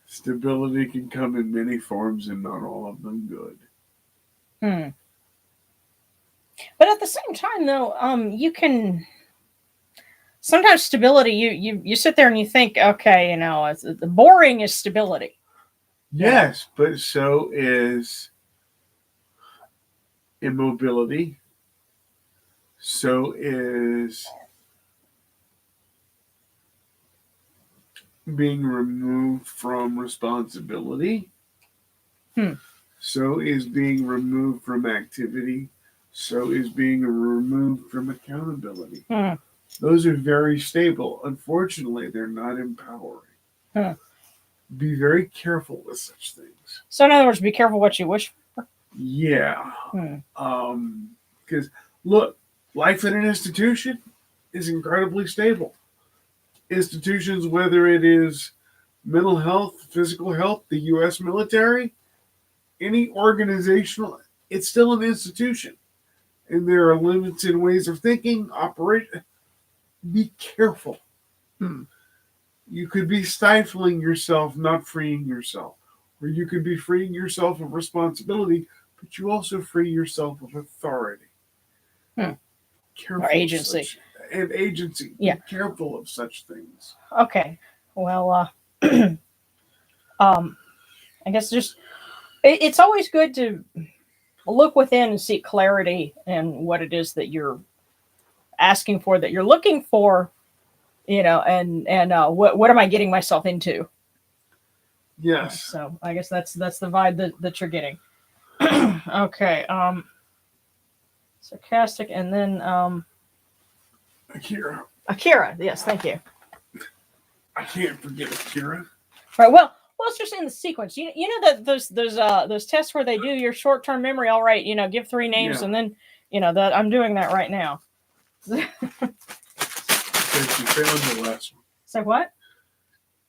Stability can come in many forms and not all of them good. But at the same time, though, you can... Sometimes stability, you sit there and you think, okay, the boring is stability. Yes, but so is immobility. So is being removed from responsibility. So is being removed from activity. So is being removed from accountability. Those are very stable. Unfortunately, they're not empowering. Be very careful with such things. So in other words, be careful what you wish for? Yeah. Because, look, life in an institution is incredibly stable. Institutions, whether it is mental health, physical health, the U.S. military, any organizational, it's still an institution. And there are limits in ways of thinking, operate. be careful. You could be stifling yourself, not freeing yourself. Or you could be freeing yourself of responsibility, but you also free yourself of authority. Careful or agency. And agency. Yeah. Be careful of such things. Okay. Well, I guess just it's always good to look within and seek clarity in what it is that you're asking for, that you're looking for, and what am I getting myself into? Yes. So I guess that's the vibe that you're getting. Okay. Sarcastic, and then Akira. Yes, thank you. I can't forget Akira. Right. Well, it's just in the sequence. You know that those tests where they do your short-term memory. All right, give 3 names, and then that I'm doing that right now. Except you failed your last one. So what?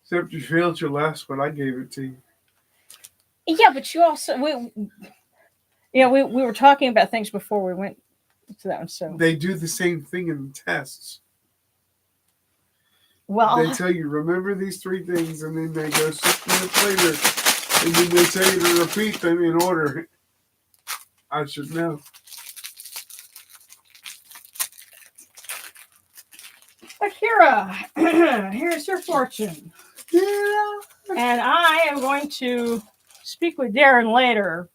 Except you failed your last one. I gave it to you. Yeah, but you also we were talking about things before we went to that one. So they do the same thing in the tests. Well, they tell you remember these 3 things, and then they go 6 minutes later, and then they tell you to repeat them in order. I should know. Akira, here's your fortune. Yeah. And I am going to speak with Darren later.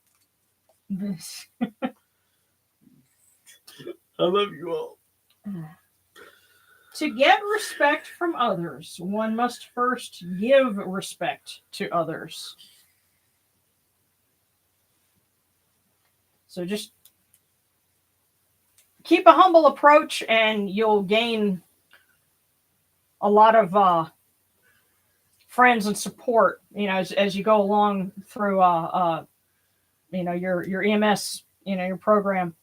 I love you all. To get respect from others, one must first give respect to others. So just keep a humble approach, and you'll gain a lot of friends and support, as you go along through your EMS, your program.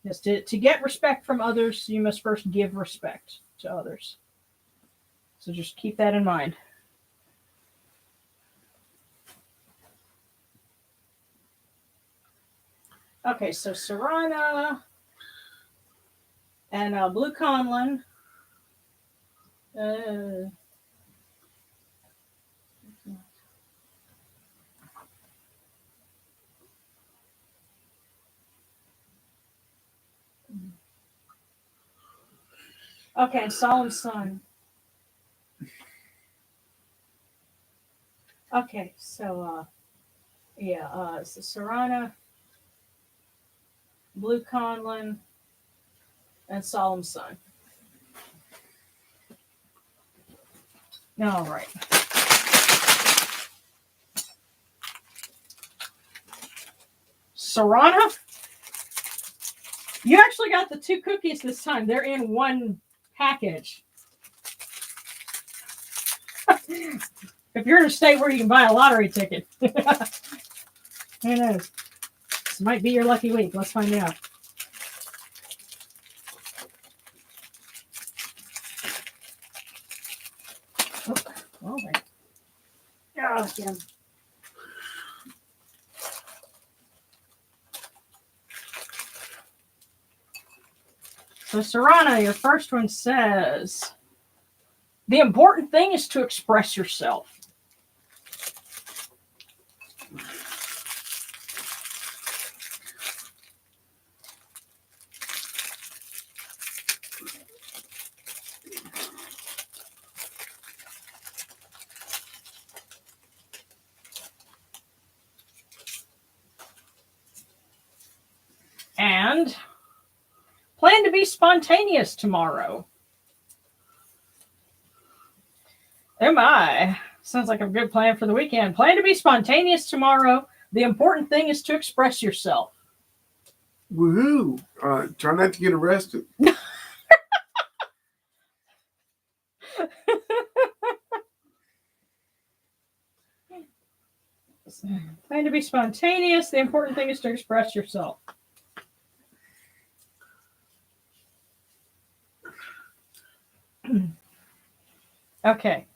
Yes, to get respect from others, you must first give respect to others. So just keep that in mind. Okay, so Serana and Blue Conlon. Okay, and Solemn Sun. Okay, so so Serana, Blue Conlon, and Solemn Sun. All right. Serana, you actually got the 2 cookies this time. They're in one package. If you're in a state where you can buy a lottery ticket, who knows? This might be your lucky week. Let's find out. Oh, right. Oh, again. So, Serana, your first one says, the important thing is to express yourself. And plan to be spontaneous tomorrow. Oh my. Sounds like a good plan for the weekend. Plan to be spontaneous tomorrow. The important thing is to express yourself. Woohoo. Try not to get arrested. Plan to be spontaneous. The important thing is to express yourself. Okay.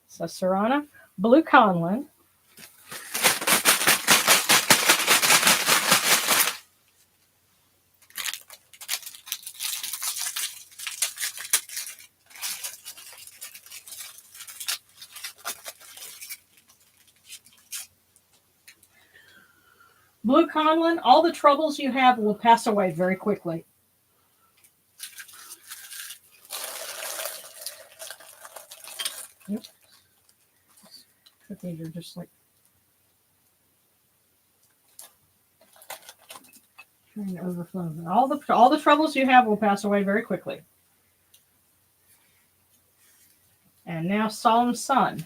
So, Serana, Blue Conlon. Blue Conlin, all the troubles you have will pass away very quickly. Yep. But these are just like trying to overflow. All the troubles you have will pass away very quickly. And now Solemn Sun.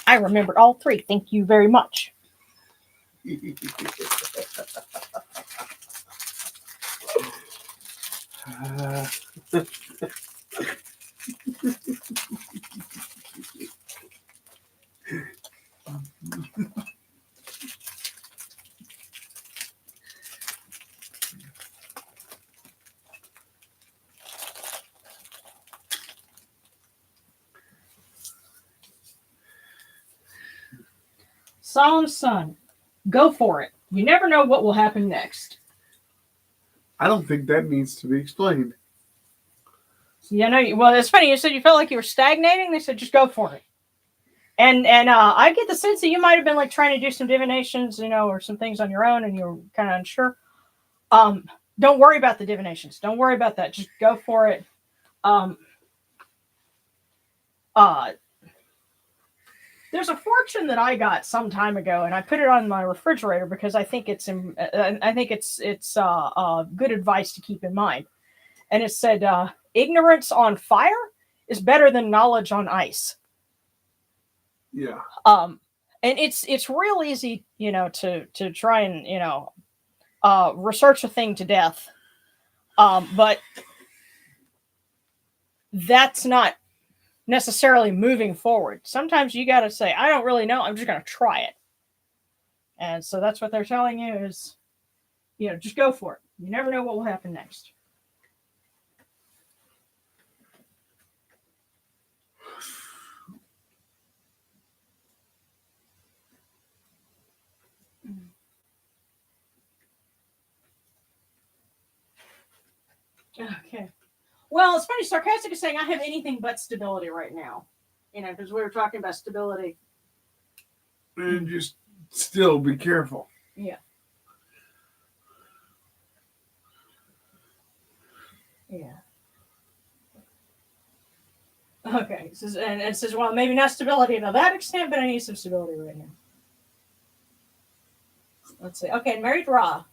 I remembered all three. Thank you very much. Solemn Sun. Go for it. You never know what will happen next. I don't think that needs to be explained. Yeah, no. Well, it's funny. You said you felt like you were stagnating. They said just go for it. And I get the sense that you might have been like trying to do some divinations, or some things on your own, and you were kind of unsure. Don't worry about the divinations. Don't worry about that. Just go for it. There's a fortune that I got some time ago, and I put it on my refrigerator because I think it's good advice to keep in mind. And it said, "Ignorance on fire is better than knowledge on ice." Yeah. And it's real easy, to try and research a thing to death, but that's not necessarily moving forward. Sometimes you got to say, I don't really know. I'm just going to try it. And so that's what they're telling you is, just go for it. You never know what will happen next. Okay. Well, it's funny. Sarcastic is saying I have anything but stability right now. Because we were talking about stability. And just still be careful. Yeah. Yeah. Okay. It says, well, maybe not stability to that extent, but I need some stability right now. Let's see. Okay, Married Ra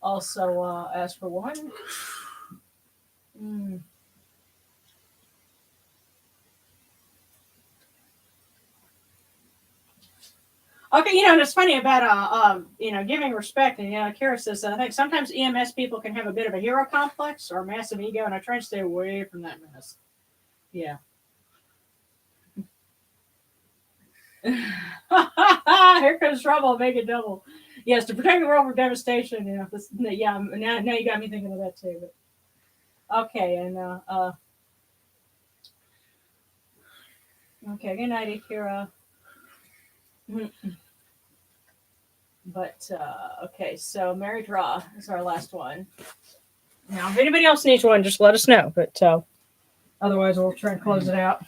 also asked for one. Okay, and it's funny about giving respect, and Kara says I think sometimes EMS people can have a bit of a hero complex or a massive ego, and I try and stay away from that mess. Yeah. Here comes trouble, make it double. Yes, to protect the world from devastation. Now you got me thinking of that too. But, okay, and okay, good night, Akira. But okay, so Married Ra is our last one. Now, if anybody else needs one, just let us know. But otherwise, we'll try and close it out.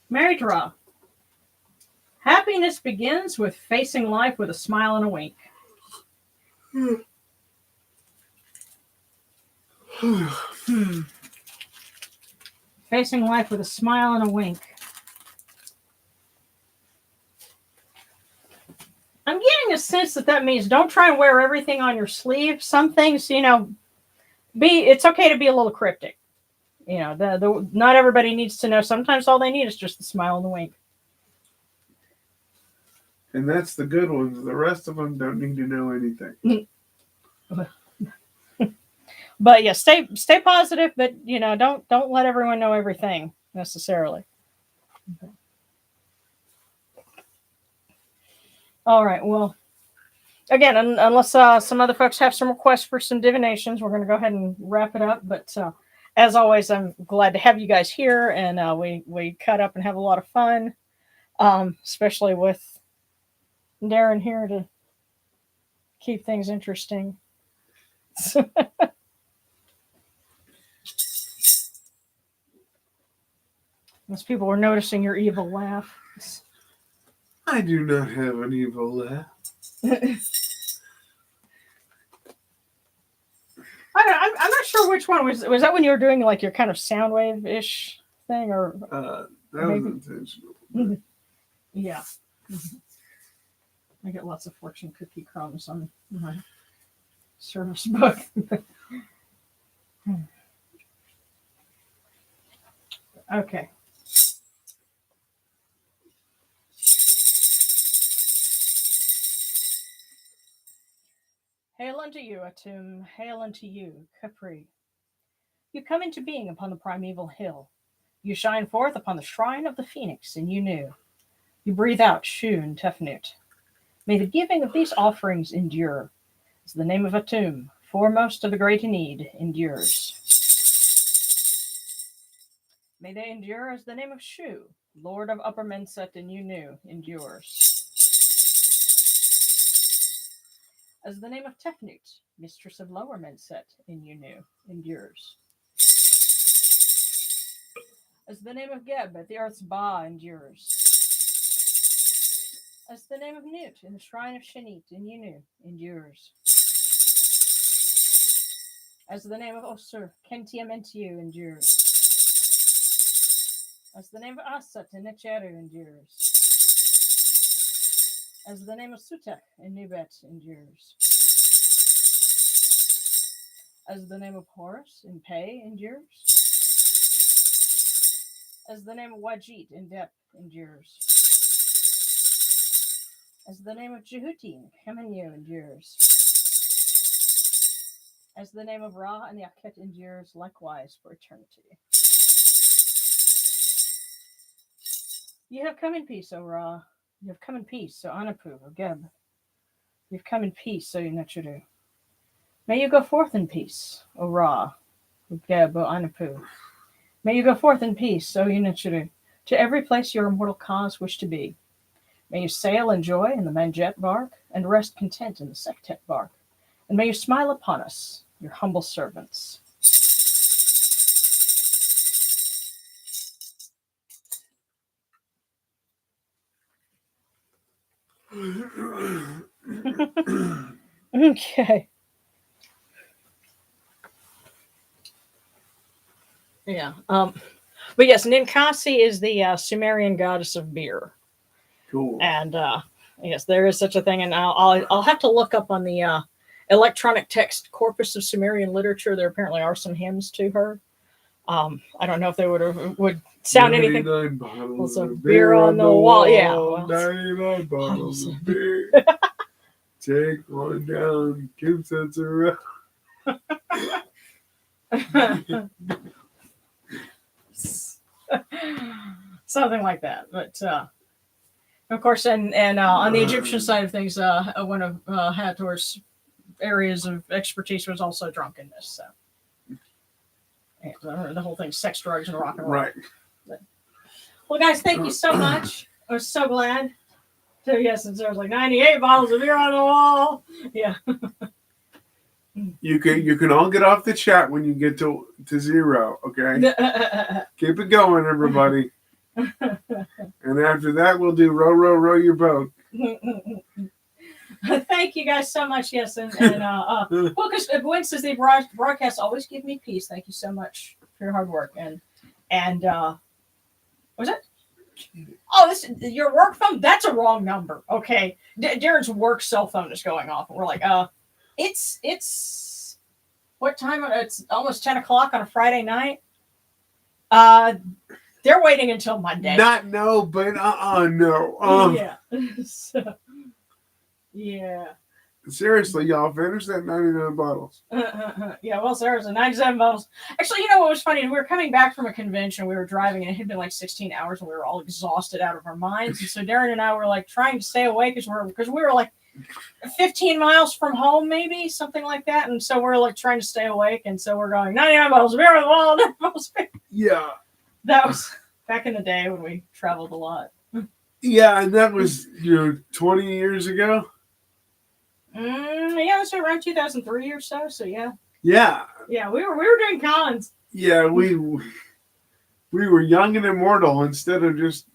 Married Ra. Happiness begins with facing life with a smile and a wink. Facing life with a smile and a wink. I'm getting a sense that means don't try and wear everything on your sleeve. Some things, it's okay to be a little cryptic. Not everybody needs to know. Sometimes all they need is just the smile and the wink. And that's the good ones. The rest of them don't need to know anything. But yeah, stay positive, but don't let everyone know everything necessarily. Okay. All right. Well, again, unless some other folks have some requests for some divinations, we're going to go ahead and wrap it up. But as always, I'm glad to have you guys here, and we cut up and have a lot of fun, especially with Darren here to keep things interesting. As people were noticing your evil laugh. I do not have an evil laugh. I'm not sure which one was that when you were doing like your kind of sound wave ish thing, or That maybe? was intentional. Yeah. I get lots of fortune cookie crumbs on my service book. Okay. Hail unto you, Atum. Hail unto you, Capri. You come into being upon the primeval hill. You shine forth upon the shrine of the phoenix, and you knew. You breathe out, Shun Tefnut. May the giving of these offerings endure, as the name of Atum, foremost of the great need, endures. May they endure as the name of Shu, Lord of Upper Menset and Yunu, endures. As the name of Tefnut, Mistress of Lower Menset and Yunu, endures. As the name of Geb at the earth's Ba endures. As the name of Nut in the shrine of Shanit in Yunu endures. As the name of Osur, Kentiamentiu endures. As the name of Asat in Necheru endures. As the name of Sutek in Nubet endures. As the name of Horus in Pei endures. As the name of Wajit in Dep endures. As the name of Jehuti in Kemenu endures. As the name of Ra and the Akhet endures likewise for eternity. You have come in peace, O Ra. You have come in peace, O Anapu, O Geb. You have come in peace, O Yunachuru. May you go forth in peace, O Ra, O Geb, O Anapu. May you go forth in peace, O Yunachuru, to every place your immortal cause wish to be. May you sail in joy in the Manjet bark, and rest content in the Sektet bark. And may you smile upon us, your humble servants. Okay. Yeah. But yes, Ninkasi is the Sumerian goddess of beer. Cool. And yes, there is such a thing. And I'll have to look up on the electronic text corpus of Sumerian literature. There apparently are some hymns to her. I don't know if they would sound anything. 99 bottles of beer on the wall. Yeah. Well, 99 bottles of beer. Take one down, keep cents around. Something like that. But of course, and on the Egyptian side of things, one of Hathor's areas of expertise was also drunkenness. So the whole thing, sex, drugs, and rock and roll. Right. But, well, guys, thank you so much. I was so glad. So yes, since there was like 98 bottles of beer on the wall. Yeah. You can all get off the chat when you get to 0, okay? Keep it going, everybody. And after that, we'll do row your boat. Thank you guys so much. Yes, and well, because Gwen says the broadcasts always give me peace. Thank you so much for your hard work. And what was it? Oh, this your work phone? That's a wrong number. Okay, Darren's work cell phone is going off, and we're like, it's what time? It's almost 10 o'clock on a Friday night. They're waiting until Monday. But no. Yeah. So, yeah. Seriously, y'all, finish that 99 bottles. Yeah, well, Sarah's 97 bottles. Actually, you know what was funny? We were coming back from a convention. We were driving, and it had been like 16 hours, and we were all exhausted out of our minds. And so Darren and I were like trying to stay awake because we were like, 15 miles from home, maybe something like that. And so we're like trying to stay awake. And so we're going 99 miles a mile, 99 miles a mile. Yeah. That was back in the day when we traveled a lot. Yeah, and that was 20 years ago. Yeah, that's around 2003 or so. So yeah. Yeah. Yeah, we were doing cons. Yeah, we were young and immortal instead of just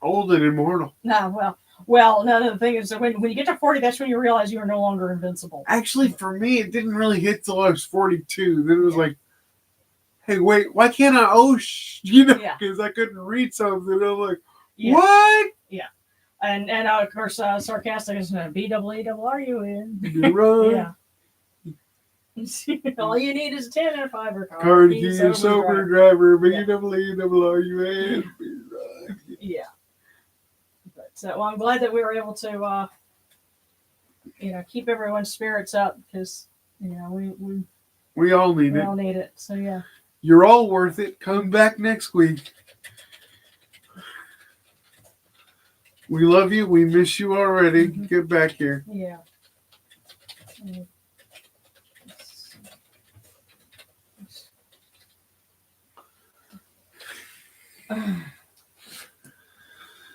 old and immortal. No, well, no, the thing is that when you get to 40, that's when you realize you are no longer invincible. Actually, for me, it didn't really hit till I was 42. Then it was like, hey, wait, why can't I? Because I couldn't read something. I'm like, what? Yeah. And of course, sarcastic is B-double-E-double-R-U-N. Run. Yeah. All you need is a 10 and a 5 or Card key, sober driver, B-double-E-double-R-U-N. Yeah. But well, I'm glad that we were able to, keep everyone's spirits up because, we all need we it. all need it. So yeah. You're all worth it. Come back next week. We love you. We miss you already. Mm-hmm. Get back here. Yeah.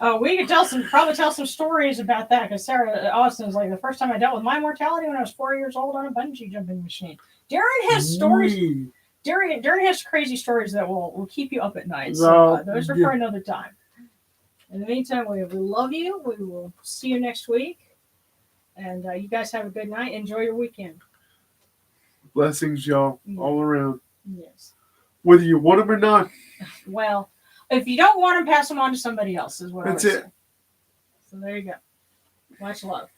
Oh, we could probably tell some stories about that because Sarah Austin's like the first time I dealt with my mortality when I was 4 years old on a bungee jumping machine. Darren has stories. Darren has crazy stories that will keep you up at night. So those are for another time. In the meantime, we love you. We will see you next week. And you guys have a good night. Enjoy your weekend. Blessings, y'all, all around. Yes. Whether you want them or not. Well, if you don't want them, pass them on to somebody else, is what I would say. That's it. So there you go. Much love.